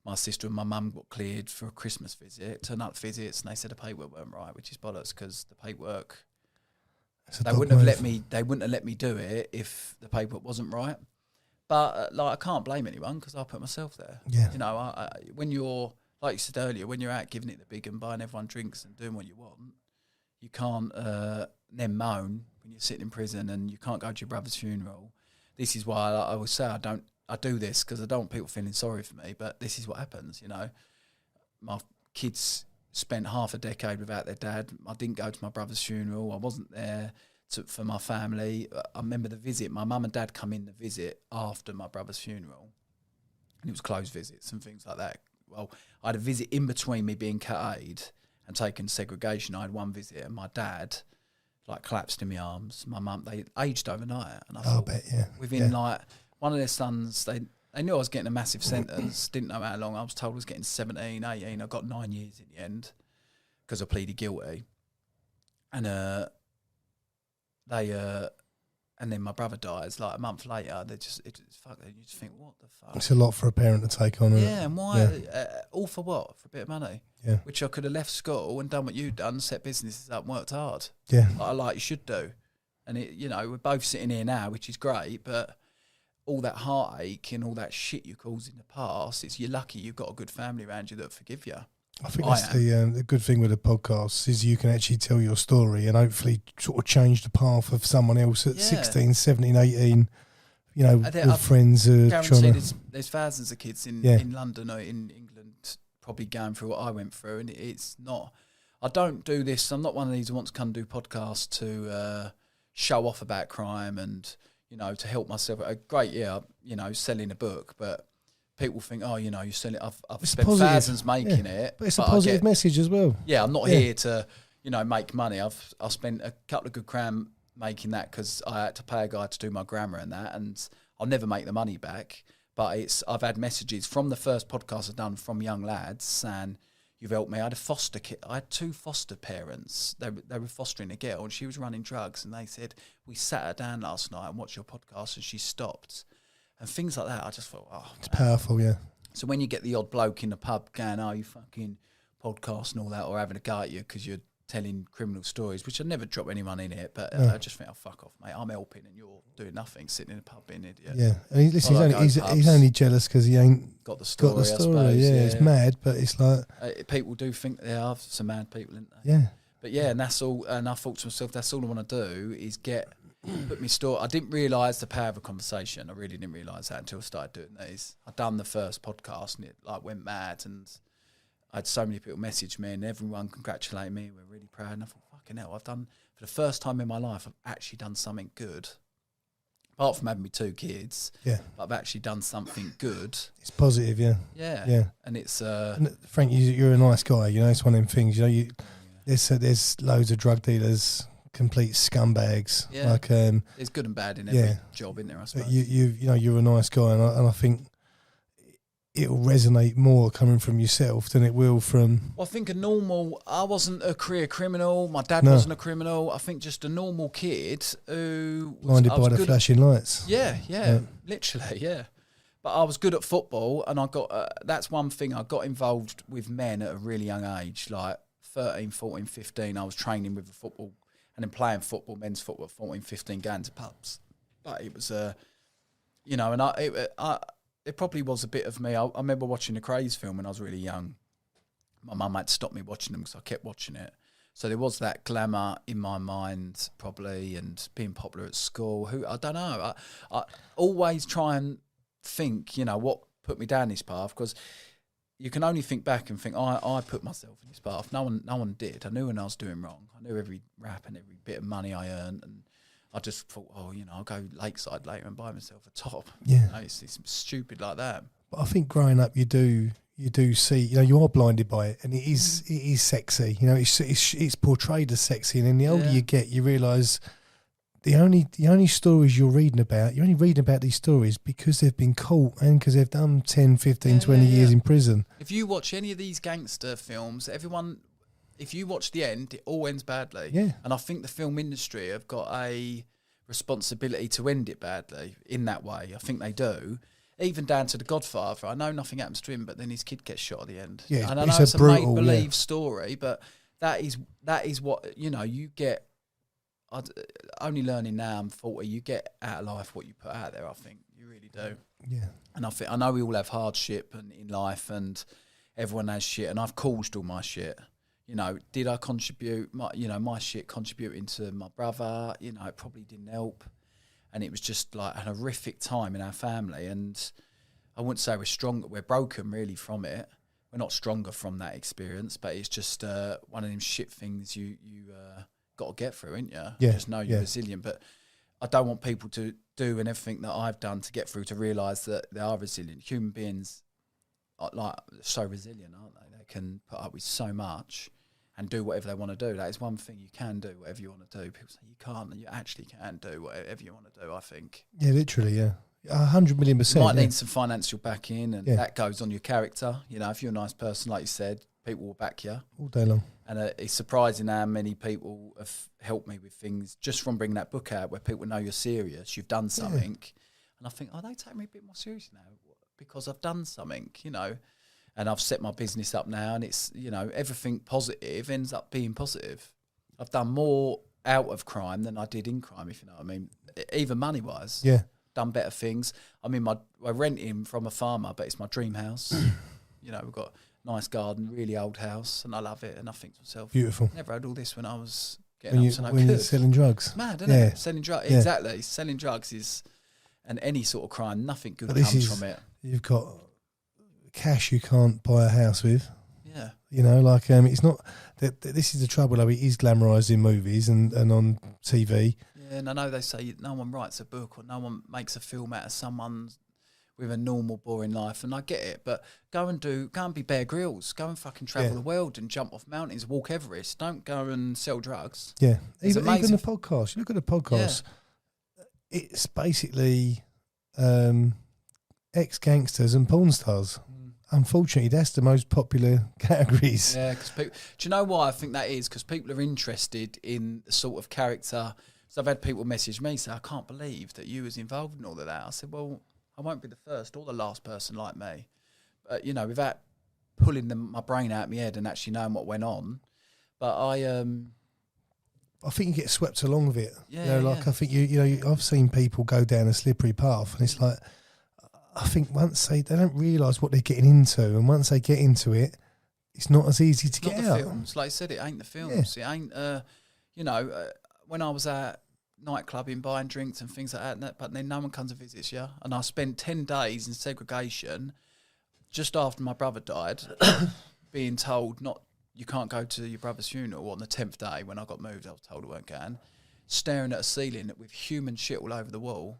Speaker 2: my sister and my mum got cleared for a Christmas visit. Turned up visits, and they said the paperwork weren't right, which is bollocks because the paperwork they wouldn't have let me do it if the paperwork wasn't right. But I can't blame anyone because I put myself there.
Speaker 1: Yeah.
Speaker 2: When you're, like you said earlier, when you're out giving it the big and buying everyone drinks and doing what you want, you can't then moan when you're sitting in prison and you can't go to your brother's funeral. This is why I always say I do this because I don't want people feeling sorry for me, but this is what happens, My kids spent half a decade without their dad. I didn't go to my brother's funeral. I wasn't there for my family. I remember the visit. My mum and dad come in the visit after my brother's funeral, and it was closed visits and things like that. Well, I had a visit in between me being cat aid and taking segregation. I had one visit, and my dad collapsed in my arms. My mum, they aged overnight, and I thought, within one of their sons, they knew I was getting a massive sentence. Didn't know how long. I was told I was getting 17, 18. I got 9 years in the end because I pleaded guilty, and And then my brother dies like a month later. You just think, what the fuck?
Speaker 1: It's a lot for a parent to take on.
Speaker 2: Yeah, and why? All for what? For a bit of money?
Speaker 1: Yeah.
Speaker 2: Which I could have left school and done what you've done, set businesses up and worked hard.
Speaker 1: Yeah.
Speaker 2: Like you should do. And, we're both sitting here now, which is great, but all that heartache and all that shit you caused in the past, you're lucky you've got a good family around you that forgive you.
Speaker 1: I think that's the good thing with the podcast is you can actually tell your story and hopefully sort of change the path of someone else at 16, 17, 18, with friends.
Speaker 2: There's thousands of kids in London or in England probably going through what I went through, and it's not... I don't do this. I'm not one of these who wants to come do podcasts to show off about crime and, to help myself. Great, selling a book, but... People think, you're selling. I've spent thousands making it,
Speaker 1: but it's a positive message as well.
Speaker 2: Yeah, I'm not here to, make money. I've spent a couple of good grand making that because I had to pay a guy to do my grammar and that, and I'll never make the money back. But I've had messages from the first podcast I've done from young lads saying, "You've helped me." I had a foster kid. I had 2 foster parents. They were fostering a girl, and she was running drugs, and they said, "We sat her down last night and watched your podcast, and she stopped." And things like that, I just thought,
Speaker 1: it's powerful, yeah.
Speaker 2: So when you get the odd bloke in the pub going, you fucking podcast and all that, or having a go at you because you're telling criminal stories, which I'd never drop anyone in it, but I just think, fuck off, mate. I'm helping and you're doing nothing, sitting in a pub being an idiot.
Speaker 1: Yeah, and he's only jealous because he ain't
Speaker 2: got the story, I suppose.
Speaker 1: Yeah, it's mad, but it's like...
Speaker 2: people do think there are some mad people, isn't they?
Speaker 1: Yeah.
Speaker 2: But yeah, and that's all, and I thought to myself, that's all I want to do is put me story. I didn't realise the power of a conversation. I really didn't realise that until I started doing these. I'd done the first podcast and it went mad, and I had so many people message me and everyone congratulate me. We're really proud. And I thought, fucking hell, I've done, for the first time in my life, I've actually done something good. Apart from having me 2 kids, but I've actually done something good.
Speaker 1: It's positive, yeah.
Speaker 2: Yeah. And it's...
Speaker 1: and Frank, you're a nice guy, it's one of them things, there's loads of drug dealers... complete scumbags.
Speaker 2: Yeah.
Speaker 1: Like
Speaker 2: there's good and bad in every job, isn't there? I suppose.
Speaker 1: You're a nice guy, and I think it'll resonate more coming from yourself than it will from.
Speaker 2: Well, I think I wasn't a career criminal. My dad wasn't a criminal. I think just a normal kid who was
Speaker 1: blinded by the flashing lights.
Speaker 2: Yeah, literally, yeah. But I was good at football, and I got. That's one thing. I got involved with men at a really young age, like 13, 14, 15. I was training with the football. And then playing football, men's football, 14, 15, going to pubs. But it was, and it probably was a bit of me. I remember watching the Craze film when I was really young. My mum had to stop me watching them because I kept watching it. So there was that glamour in my mind, probably, and being popular at school. I don't know. I always try and think, what put me down this path, because you can only think back and think, I put myself in this path. No one did. I knew when I was doing wrong. I knew every rap and every bit of money I earned, and I just thought, I'll go lakeside later and buy myself a top.
Speaker 1: Yeah,
Speaker 2: it's stupid like that.
Speaker 1: But I think growing up, you do see, you are blinded by it, and it is sexy. It's portrayed as sexy, and then the older you get, you realise. The only stories you're only reading about these stories because they've been caught and because they've done 10, 15, 20 years in prison.
Speaker 2: If you watch any of these gangster films, if you watch the end, it all ends badly.
Speaker 1: Yeah.
Speaker 2: And I think the film industry have got a responsibility to end it badly in that way. I think they do. Even down to The Godfather. I know nothing happens to him, but then his kid gets shot at the end.
Speaker 1: Yeah,
Speaker 2: and I know it's a make-believe story, but that is what, you get... only learning now, I'm 40, you get out of life what you put out there, I think. You really do.
Speaker 1: Yeah.
Speaker 2: And I know we all have hardship in life, and everyone has shit, and I've caused all my shit. Did I contribute? My shit contributing to my brother, it probably didn't help. And it was just like an horrific time in our family. And I wouldn't say we're broken really from it. We're not stronger from that experience, but it's just one of them shit things you got to get through, ain't you?
Speaker 1: Yeah.
Speaker 2: Just know you're resilient. But I don't want people to do and everything that I've done to get through to realise that they are resilient. Human beings are so resilient, aren't they? They can put up with so much and do whatever they want to do. That is one thing you can do, whatever you want to do. People say you can't, and you actually can do whatever you want to do, I think.
Speaker 1: Yeah, literally, yeah. 100,000,000%.
Speaker 2: You might need some financial backing, and that goes on your character. If you're a nice person, like you said, people will back you
Speaker 1: all day long.
Speaker 2: And it's surprising how many people have helped me with things just from bringing that book out, where people know you're serious, you've done something. And I think, oh, they take me a bit more seriously now because I've done something, you know, and I've set my business up now, and it's, you know, everything positive ends up being positive. I've done more out of crime than I did in crime, if you know what I mean, even money-wise.
Speaker 1: Yeah.
Speaker 2: Done better things. I mean, I rent in from a farmer, but it's my dream house. You know, we've got a nice garden, really old house, and I love it. And I think to myself,
Speaker 1: beautiful.
Speaker 2: Never had all this when I was getting up to no good.
Speaker 1: When you're selling drugs.
Speaker 2: It's mad, isn't it? Selling drugs, exactly. Selling drugs is, and any sort of crime, nothing good comes from it.
Speaker 1: You've got cash you can't buy a house with.
Speaker 2: Yeah.
Speaker 1: You know, like, it's not, this is the trouble, though. It is glamorised in movies and on TV.
Speaker 2: Yeah, and I know they say no one writes a book or no one makes a film out of someone with a normal, boring life, and I get it, but go and be Bear Grylls, go and fucking travel the world and jump off mountains, walk Everest. Don't go and sell drugs.
Speaker 1: Yeah, even the podcast. You look at the podcast. Yeah. It's basically ex-gangsters and porn stars. Unfortunately, that's the most popular categories.
Speaker 2: Yeah, because do you know why I think that is? Because people are interested in the sort of character. So I've had people message me say, I can't believe that you was involved in all of that. I said, well, I won't be the first or the last person like me. But, you know, without pulling my brain out of my head and actually knowing what went on. But I
Speaker 1: think you get swept along with it.
Speaker 2: Yeah,
Speaker 1: I think I've seen people go down a slippery path, and it's like, I think once they don't realise what they're getting into, and once they get into it, it's not as easy to get out.
Speaker 2: Films, like I said, it ain't the films. Yeah. It ain't, when I was at nightclubbing, buying drinks and things like that, but then no one comes and visits you. And I spent 10 days in segregation just after my brother died, being told you can't go to your brother's funeral. On the 10th day, when I got moved, I was told I weren't going. Staring at a ceiling with human shit all over the wall.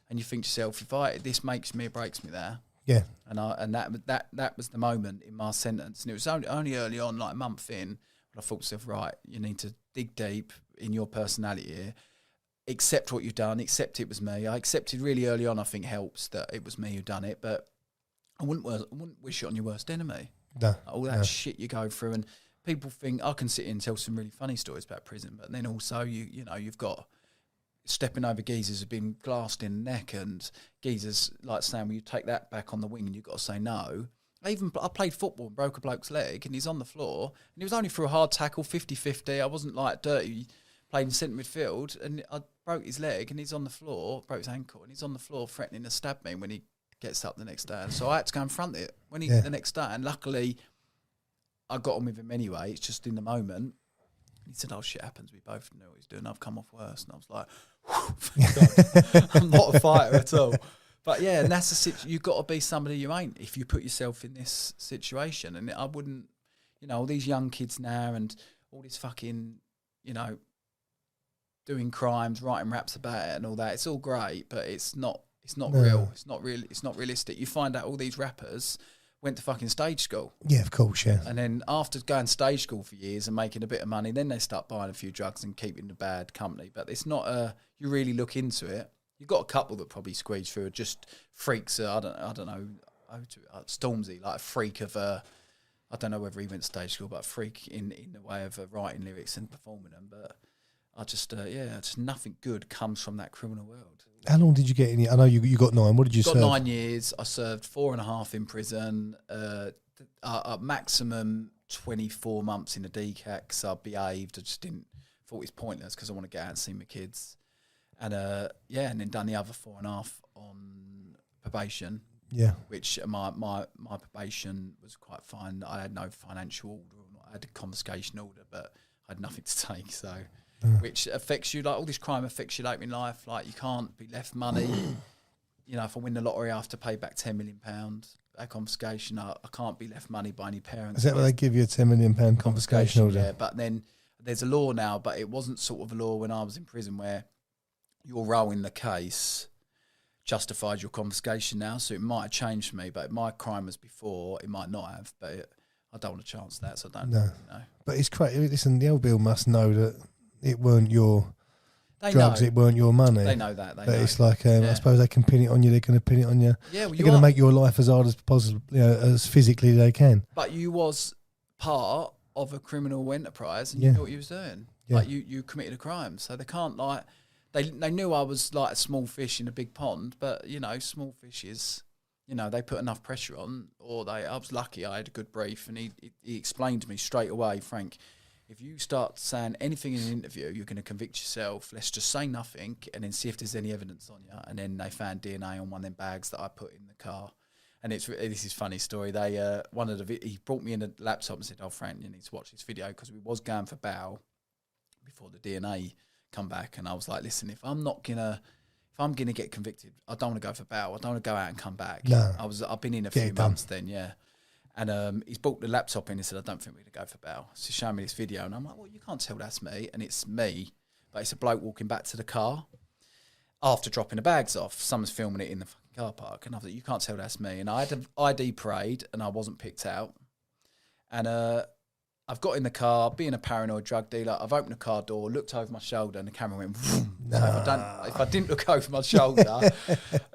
Speaker 2: And you think to yourself, this makes me or breaks me there.
Speaker 1: Yeah.
Speaker 2: And that was the moment in my sentence. And it was only early on, like a month in, but I thought to myself, right, you need to dig deep in your personality here. Accept what you've done, accept it was me. I accepted really early on, I think helps that it was me who done it, but I wouldn't wish it on your worst enemy.
Speaker 1: No.
Speaker 2: All that shit you go through, and people think I can sit here and tell some really funny stories about prison, but then also you've got stepping over geezers who've been glassed in the neck, and geezers like saying, well, you take that back on the wing and you've got to say no. I played football and broke a bloke's leg, and he's on the floor, and he was only for a hard tackle, 50-50. I wasn't like dirty, playing centre midfield, and I broke his leg, and he's on the floor, broke his ankle, and he's on the floor threatening to stab me when he gets up the next day. And so I had to go and front it the next day, and luckily I got on with him anyway. It's just in the moment. He said, oh, shit happens. We both knew what he's doing. I've come off worse. And I was like, God, I'm not a fighter at all. But yeah, and that's the situation. You've got to be somebody you ain't if you put yourself in this situation. And I wouldn't, all these young kids now and all this fucking, doing crimes, writing raps about it and all that. It's all great, but it's not real. It's not real. It's not realistic. You find out all these rappers went to fucking stage school.
Speaker 1: Yeah, of course, yeah.
Speaker 2: And then after going to stage school for years and making a bit of money, then they start buying a few drugs and keeping the bad company. But it's not you really look into it. You've got a couple that probably squeeze through, just freaks. I don't know, Stormzy, like a freak of I don't know whether he went to stage school, but a freak in the way of writing lyrics and performing them. But I just nothing good comes from that criminal world.
Speaker 1: How long did you get in? I know you got 9. What did you serve?
Speaker 2: Got 9 years. I served 4.5 in prison. Maximum 24 months in a DCAC. So I behaved. I just thought it was pointless because I want to get out and see my kids. And and then done the other 4.5 on probation.
Speaker 1: Yeah.
Speaker 2: Which my probation was quite fine. I had no financial order. I had a confiscation order, but I had nothing to take. So. Which affects you, like all this crime affects you later in life. Like you can't be left money. If I win the lottery, I have to pay back £10 million. That confiscation, I can't be left money by any parents.
Speaker 1: Is that why they give you a £10 million confiscation order?
Speaker 2: Yeah, but then there's a law now, but it wasn't sort of a law when I was in prison where your role in the case justifies your confiscation now. So it might have changed for me, but my crime was before. It might not have, but I don't want to chance that, so I don't know.
Speaker 1: But it's crazy. Listen, the old Bill must know that it weren't your drugs, it weren't your money.
Speaker 2: They know that.
Speaker 1: It's like, I suppose they can pin it on you, they're going to pin it on you.
Speaker 2: Yeah, well,
Speaker 1: they're going to make your life as hard as possible, as physically they can.
Speaker 2: But you was part of a criminal enterprise, and you knew what you was doing.
Speaker 1: Yeah.
Speaker 2: Like you committed a crime, so they can't like they knew I was like a small fish in a big pond, but you know, small fishes, you know, they put enough pressure on, or I was lucky. I had a good brief, and he explained to me straight away, Frank, if you start saying anything in an interview, you're going to convict yourself. Let's just say nothing, and then see if there's any evidence on you. And then they found DNA on one of them bags that I put in the car. And this is a funny story. They he brought me in a laptop and said, "Oh, Frank, you need to watch this video," because we was going for bail before the DNA come back. And I was like, "Listen, if I'm gonna get convicted, I don't want to go for bail. I don't want to go out and come back."
Speaker 1: No.
Speaker 2: I've been in a few months then, yeah. And he's brought the laptop in and said, "I don't think we're gonna go for bail." So he showed me this video, and I'm like, "Well, you can't tell that's me," and it's me, but it's a bloke walking back to the car after dropping the bags off. Someone's filming it in the car park, and I thought, you can't tell that's me. And I had an ID parade, and I wasn't picked out. And I've got in the car, being a paranoid drug dealer. I've opened the car door, looked over my shoulder, and the camera went vroom. So if I didn't look over my shoulder,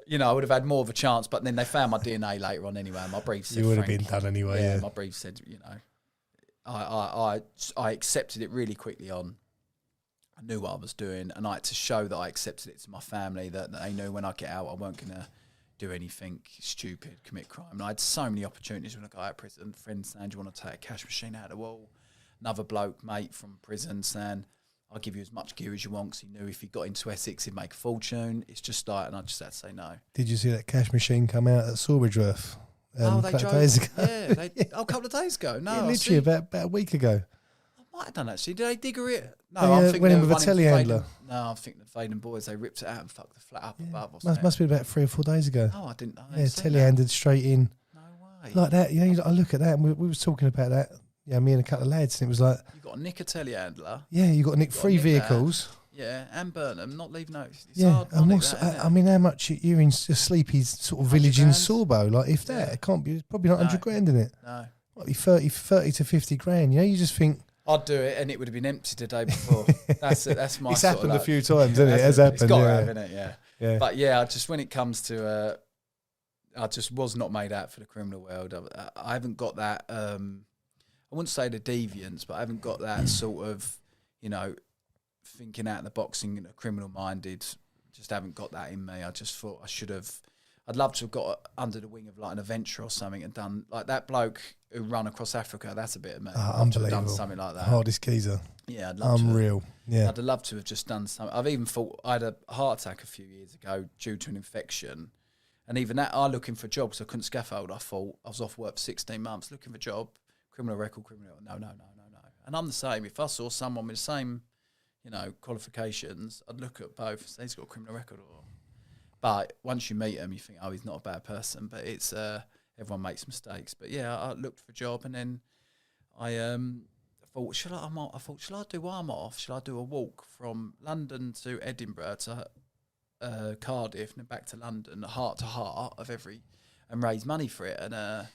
Speaker 2: you know, I would have had more of a chance. But then they found my DNA later on anyway. And my brief said,
Speaker 1: you would have been done anyway. Yeah,
Speaker 2: my brief said, you know, I accepted it really quickly on. I knew what I was doing, and I had to show that I accepted it to my family, that they knew when I get out I weren't going to do anything stupid, commit crime. And I had so many opportunities when I got out of prison. Friends saying, "Do you want to take a cash machine out of the wall?" Another bloke, mate from prison, saying, "I'll give you as much gear as you want," because he knew if he got into Essex he'd make a fortune. It's just like, and I just had to say no.
Speaker 1: Did you see that cash machine come out at Sawbridgeworth?
Speaker 2: They
Speaker 1: drove. Days ago.
Speaker 2: Yeah, a couple of days ago. No,
Speaker 1: yeah, literally about a week ago.
Speaker 2: I might have done actually. Did they digger it? No,
Speaker 1: I'm
Speaker 2: thinking
Speaker 1: went in with a telehandler.
Speaker 2: No, I'm thinking the Faden boys, they ripped it out and fucked the flat up above.
Speaker 1: Must be about 3 or 4 days ago.
Speaker 2: Oh, I didn't know.
Speaker 1: Yeah, telehanded straight in.
Speaker 2: No way.
Speaker 1: Like that, you know, I look at that, and we was talking about that, yeah, me and a couple of lads, and it was like...
Speaker 2: You got to nick a telehandler.
Speaker 1: Yeah, you got to nick 3 vehicles.
Speaker 2: Yeah, and burn them, not leave notes. It's
Speaker 1: yeah,
Speaker 2: hard
Speaker 1: and
Speaker 2: I
Speaker 1: mean, how much you're in a sleepy sort of village in Sorbo, like if that, it can't be, it's probably not 100 grand in it.
Speaker 2: No.
Speaker 1: Might be 30 to 50 grand, you know, you just think...
Speaker 2: I'd do it, and it would have been empty the day before. That's my.
Speaker 1: It's
Speaker 2: sort
Speaker 1: happened
Speaker 2: of
Speaker 1: a few times, hasn't it? It has happened.
Speaker 2: It's got
Speaker 1: yeah.
Speaker 2: to have, innit? Yeah. But yeah, just when it comes to, I just was not made out for the criminal world. I haven't got that. I wouldn't say the deviance, but I haven't got that sort of, you know, thinking out of the box and criminal minded. Just haven't got that in me. I just thought I should have. I'd love to have got under the wing of like an adventure or something and done like that bloke who run across Africa. That's a bit of me.
Speaker 1: Unbelievable.
Speaker 2: Done something like that.
Speaker 1: Hardest geezer.
Speaker 2: Yeah, I'd love
Speaker 1: Unreal. Yeah.
Speaker 2: I'd love to have just done something. I've even thought I had a heart attack a few years ago due to an infection. And even that, I looking for jobs. I couldn't scaffold. I thought I was off work for 16 months looking for a job. Criminal record. No. And I'm the same. If I saw someone with the same, you know, qualifications, I'd look at both and say he's got a criminal record. But once you meet him, you think, oh, he's not a bad person. But it's everyone makes mistakes. But yeah, I looked for a job, and then I thought, shall I do while I'm off? Shall I do a walk from London to Edinburgh to Cardiff and then back to London, heart to heart of and raise money for it? And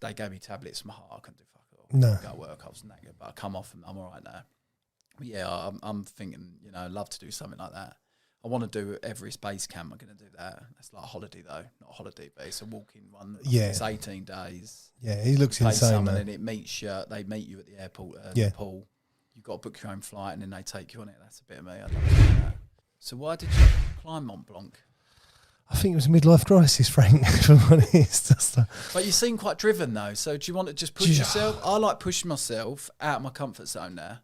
Speaker 2: they gave me tablets for my heart. I couldn't do fuck all.
Speaker 1: No.
Speaker 2: Go to work. I was knackered, but I come off and I'm all right now. But yeah, I'm thinking, you know, I'd love to do something like that. I want to do Everest Base Camp. I'm going to do that. It's like a holiday though, not a holiday, but it's a walking one.
Speaker 1: Yeah,
Speaker 2: it's 18 days.
Speaker 1: Yeah, he looks insane.
Speaker 2: And it meets you. They meet you at the airport, the pool. You've got to book your own flight, and then they take you on it. That's a bit of me. I'd love to do that. So why did you climb Mont Blanc?
Speaker 1: I think it was a midlife crisis, Frank, if I'm honest.
Speaker 2: But you seem quite driven though. So do you want to just push yourself? I like pushing myself out of my comfort zone now.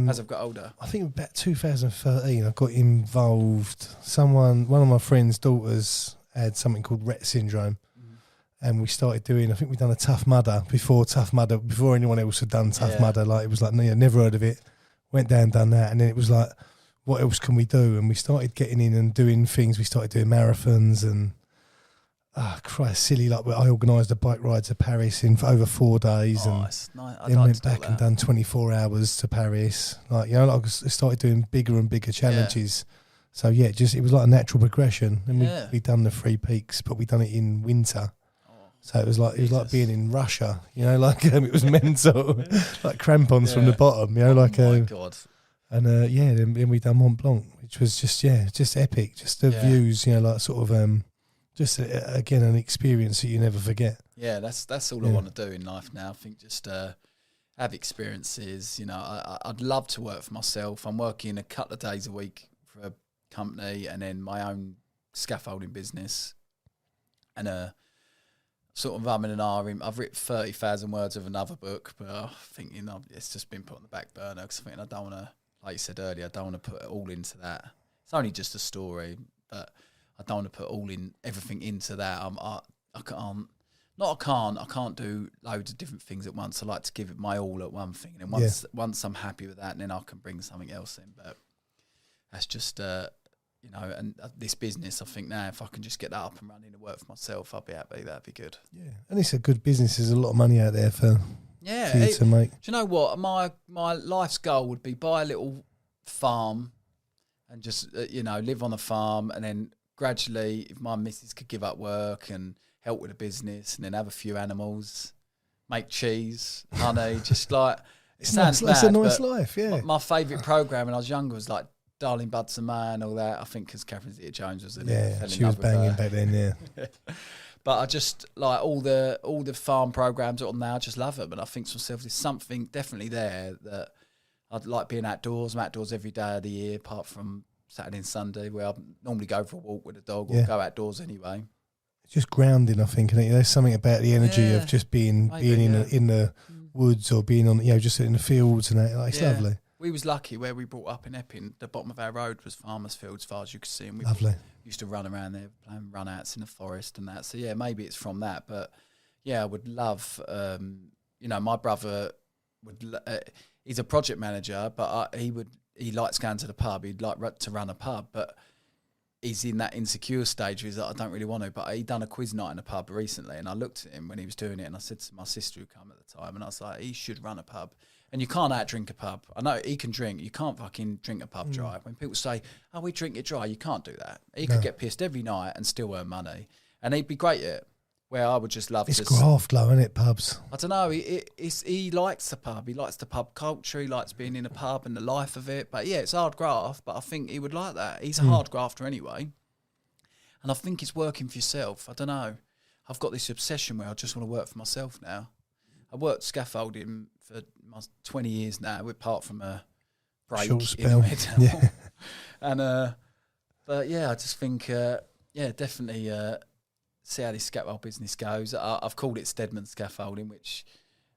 Speaker 2: As I've got older. I
Speaker 1: think about 2013, I got involved. One of my friend's daughters had something called Rett syndrome, and we started doing. I think we'd done a Tough Mudder before anyone else had done Tough Mudder. Like it was like, no, never heard of it. Went down, done that, and then it was like, what else can we do? And we started getting in and doing things. We started doing marathons and, Christ, silly. Like I organised a bike ride to Paris in over 4 days, and then went back and done 24 hours to Paris. Like, you know, like I started doing bigger and bigger challenges. Yeah. So yeah, it was like a natural progression. And we done the 3 peaks, but we done it in winter. So it was like being in Russia. You know, like it was mental, like crampons from the bottom. You know, like
Speaker 2: my God.
Speaker 1: And then we done Mont Blanc, which was just epic. Just the views, you know, like sort of Just again, an experience that you never forget.
Speaker 2: Yeah, that's all I want to do in life now. I think just have experiences. You know, I'd love to work for myself. I'm working a couple of days a week for a company, and then my own scaffolding business, and sort of umming and ahhing. I've written 30,000 words of another book, but I think, you know, it's just been put on the back burner because I think I don't want to, like you said earlier, I don't want to put it all into that. It's only just a story, but I don't want to put everything into that. I can't do loads of different things at once. I like to give it my all at one thing, and then once I'm happy with that, and then I can bring something else in. But that's just you know, and this business, I think now if I can just get that up and running and work for myself, I'll be happy. That'd be good.
Speaker 1: Yeah, and it's a good business. There's a lot of money out there for you to make.
Speaker 2: Do you know what? My life's goal would be buy a little farm and just you know, live on a farm, and then gradually, if my missus could give up work and help with the business, and then have a few animals, make cheese, honey, just like it sounds
Speaker 1: nice,
Speaker 2: mad,
Speaker 1: that's a nice life. Yeah,
Speaker 2: my favourite program when I was younger was like Darling Buds and Man, all that. I think because Catherine Zeta-Jones was in it.
Speaker 1: Yeah, she was banging back then. Yeah,
Speaker 2: but I just like all the farm programs on now. I just love them, and I think to myself, there's something definitely there that I'd like being outdoors. I'm outdoors every day of the year, apart from Saturday and Sunday, where I normally go for a walk with the dog or go outdoors anyway.
Speaker 1: It's just grounding, I think. And there's something about the energy of just being in the woods or being on, you know, just in the fields and that. Like, it's lovely.
Speaker 2: We was lucky where we brought up in Epping. The bottom of our road was farmers' fields, as far as you could see. And we used to run around there playing run-outs in the forest and that. So, yeah, maybe it's from that. But, yeah, I would love, you know, my brother he's a project manager, but he likes going to the pub. He'd like to run a pub, but he's in that insecure stage where he's like, I don't really want to. But he done a quiz night in a pub recently, and I looked at him when he was doing it, and I said to my sister who came at the time, and I was like, he should run a pub. And you can't out-drink a pub. I know he can drink. You can't fucking drink a pub dry. When people say, oh, we drink it dry, you can't do that. He could get pissed every night and still earn money. And he'd be great at it. Where I would just love
Speaker 1: it's graft, though, isn't it, pubs?
Speaker 2: I don't know. He likes the pub. He likes the pub culture. He likes being in a pub and the life of it. But, yeah, it's hard graft, but I think he would like that. He's a hard grafter anyway. And I think it's working for yourself. I don't know. I've got this obsession where I just want to work for myself now. I worked scaffolding for 20 years now, apart from a break
Speaker 1: short spell.
Speaker 2: In the middle. Yeah. And but yeah, I just think definitely see how this scaffold business goes. I've called it Stedman Scaffolding, which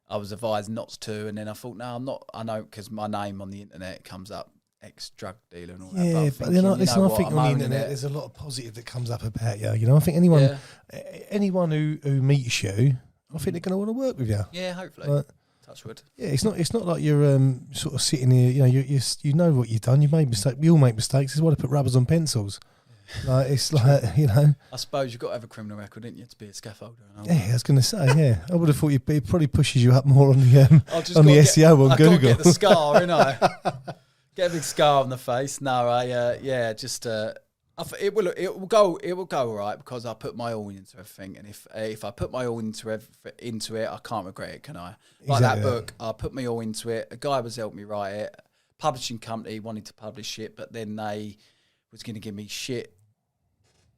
Speaker 2: I was advised not to, and then I thought, no, I'm not. I know because my name on the internet comes up, ex-drug dealer and all that.
Speaker 1: Yeah, but I think on the internet there's a lot of positive that comes up about you. You know, I think anyone who meets you, I think they're going to want to work with you.
Speaker 2: Yeah, hopefully. Touch wood.
Speaker 1: Yeah, it's not like you're sort of sitting here. You know, you know what you've done. You've made mistakes. We all make mistakes. It's why they put rubbers on pencils. Like it's like, you know.
Speaker 2: I suppose you've got to have a criminal record, didn't you, to be a scaffolder?
Speaker 1: Yeah, I was going to say. Yeah, I would have thought it probably pushes you up more on the SEO on Google.
Speaker 2: I've got to get the scar, innit? Get a big scar on the face. No, it will go all right because I put my all into everything, and if I put my all into it, I can't regret it, can I? Like that book, I put my all into it. A guy was helping me write it. Publishing company wanted to publish it, but then they was going to give me shit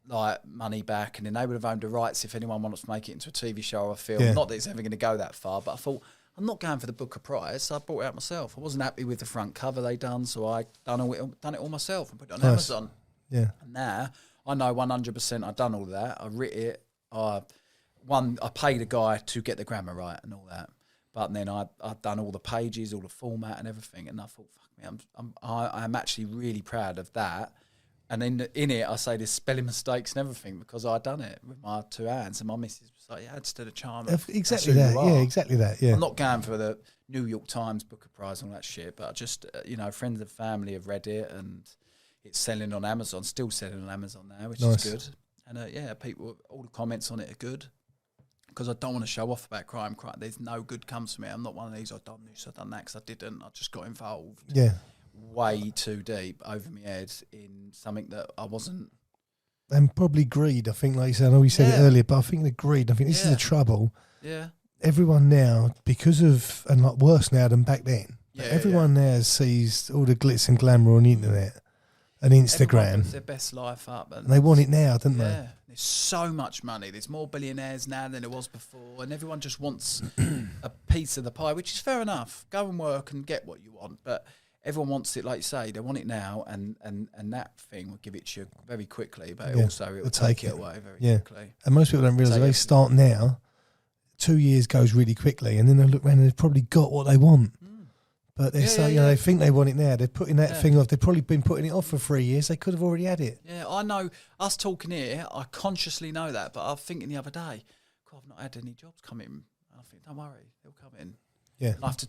Speaker 2: like money back, and then they would have owned the rights if anyone wants to make it into a TV show or a film. Yeah. Not that it's ever going to go that far, but I thought I'm not going for the Booker Prize, so I brought it out myself. I wasn't happy with the front cover they done, so I done it all myself and put it on Amazon.
Speaker 1: Yeah.
Speaker 2: And now I know 100% I've done all that. I writ it. I paid a guy to get the grammar right and all that. But then I've done all the pages, all the format and everything. And I thought, fuck me, I'm actually really proud of that. And then in it, I say there's spelling mistakes and everything because I'd done it with my two hands. And my missus was like, yeah, it's to the charm.
Speaker 1: Exactly that. Yeah, exactly that. Yeah.
Speaker 2: I'm not going for the New York Times Booker Prize and all that shit. But I just, friends and family have read it and it's selling on Amazon, still selling on Amazon now, which is good. And people, all the comments on it are good because I don't want to show off about crime. There's no good comes from it. I'm not one of these, I've done this, I've done that, because I didn't. I just got involved.
Speaker 1: Yeah.
Speaker 2: Way too deep over my head in something that I wasn't.
Speaker 1: And probably greed, I think, like you said, I know you said it earlier, but I think the greed, I think this is the trouble.
Speaker 2: Yeah.
Speaker 1: Everyone now, because of, and like worse now than back then, everyone now sees all the glitz and glamour on the internet. and
Speaker 2: Everyone
Speaker 1: Instagram.
Speaker 2: lives their best life up.
Speaker 1: And they want it now, don't they?
Speaker 2: Yeah. There's so much money. There's more billionaires now than there was before, and everyone just wants a piece of the pie, which is fair enough. Go and work and get what you want, but everyone wants it, like you say. They want it now, and that thing will give it to you very quickly, but also it will take it away very quickly.
Speaker 1: And most people don't realise if they start now, 2 years goes really quickly, and then they look around and they've probably got what they want. But they're they think they want it now. They're putting that thing off. They've probably been putting it off for 3 years. They could have already had it.
Speaker 2: Yeah, I know. Us talking here, I consciously know that. But I was thinking the other day, God, I've not had any jobs come in. And I think, don't worry, they'll come in.
Speaker 1: Yeah.
Speaker 2: And I have to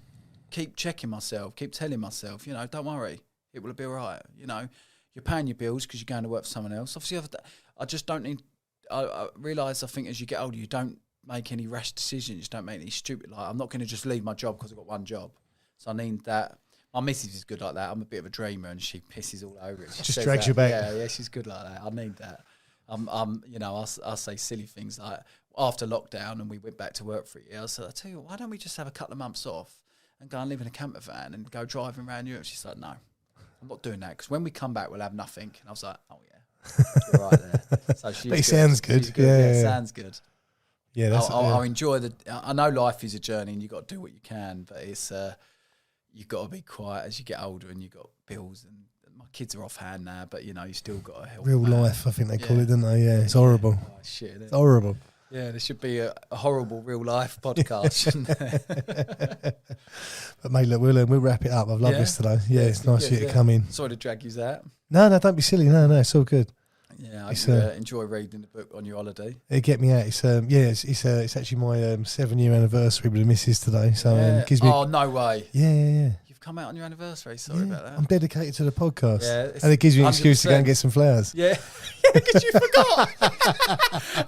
Speaker 2: keep checking myself, keep telling myself, don't worry, it will be all right. You're paying your bills because you're going to work for someone else. Obviously, I just don't need. I realise, I think as you get older, you don't make any rash decisions. You don't make any stupid. Like, I'm not going to just leave my job because I've got one job. So I need that. My missus is good like that. I'm a bit of a dreamer, and she pisses all over it. She
Speaker 1: just drags you back.
Speaker 2: Yeah, she's good like that. I need that. I say silly things like after lockdown, and we went back to work for a year. I said, I tell you what, why don't we just have a couple of months off and go and live in a camper van and go driving around Europe? She's like, no, I'm not doing that because when we come back, we'll have nothing. And I was like, oh yeah, you're right there. So she's
Speaker 1: but it sounds good.
Speaker 2: Yeah, sounds good.
Speaker 1: Yeah, that's.
Speaker 2: I'll enjoy I know life is a journey, and you got to do what you can, but it's. You've got to be quiet as you get older, and you've got bills, and my kids are offhand now, but you still got to help.
Speaker 1: Real life, I think they call it, don't they? Yeah, it's horrible.
Speaker 2: Oh, shit,
Speaker 1: it's horrible.
Speaker 2: Yeah, there should be a horrible real life podcast, shouldn't there?
Speaker 1: But mate, look, we'll wrap it up. I've loved this today. Yeah, it's nice of you to come in.
Speaker 2: Sorry to drag you out.
Speaker 1: No, don't be silly. No, it's all good.
Speaker 2: Yeah, I enjoy reading the book on your holiday.
Speaker 1: It get me out. It's actually my 7-year anniversary with the missus today. So it gives me.
Speaker 2: Oh no way!
Speaker 1: Yeah.
Speaker 2: You've come out on your anniversary. Sorry about that.
Speaker 1: I'm dedicated to the podcast.
Speaker 2: Yeah,
Speaker 1: and it gives me an excuse to go and get some flowers.
Speaker 2: Yeah, because you forgot.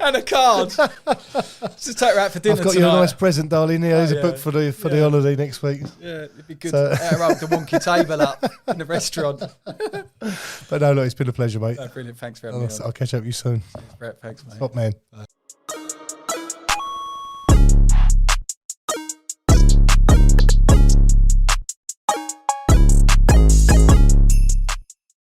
Speaker 2: And a card. Just take her out for dinner.
Speaker 1: I've got
Speaker 2: tonight.
Speaker 1: you a nice present, darling. Here's a book for the holiday next week.
Speaker 2: Yeah, it'd be good to have the wonky table up in the restaurant.
Speaker 1: But no, look, it's been a pleasure, mate.
Speaker 2: No, brilliant. Thanks for having me on.
Speaker 1: I'll catch up with you soon.
Speaker 2: Brett, thanks, mate.
Speaker 1: Top man.
Speaker 2: Bye.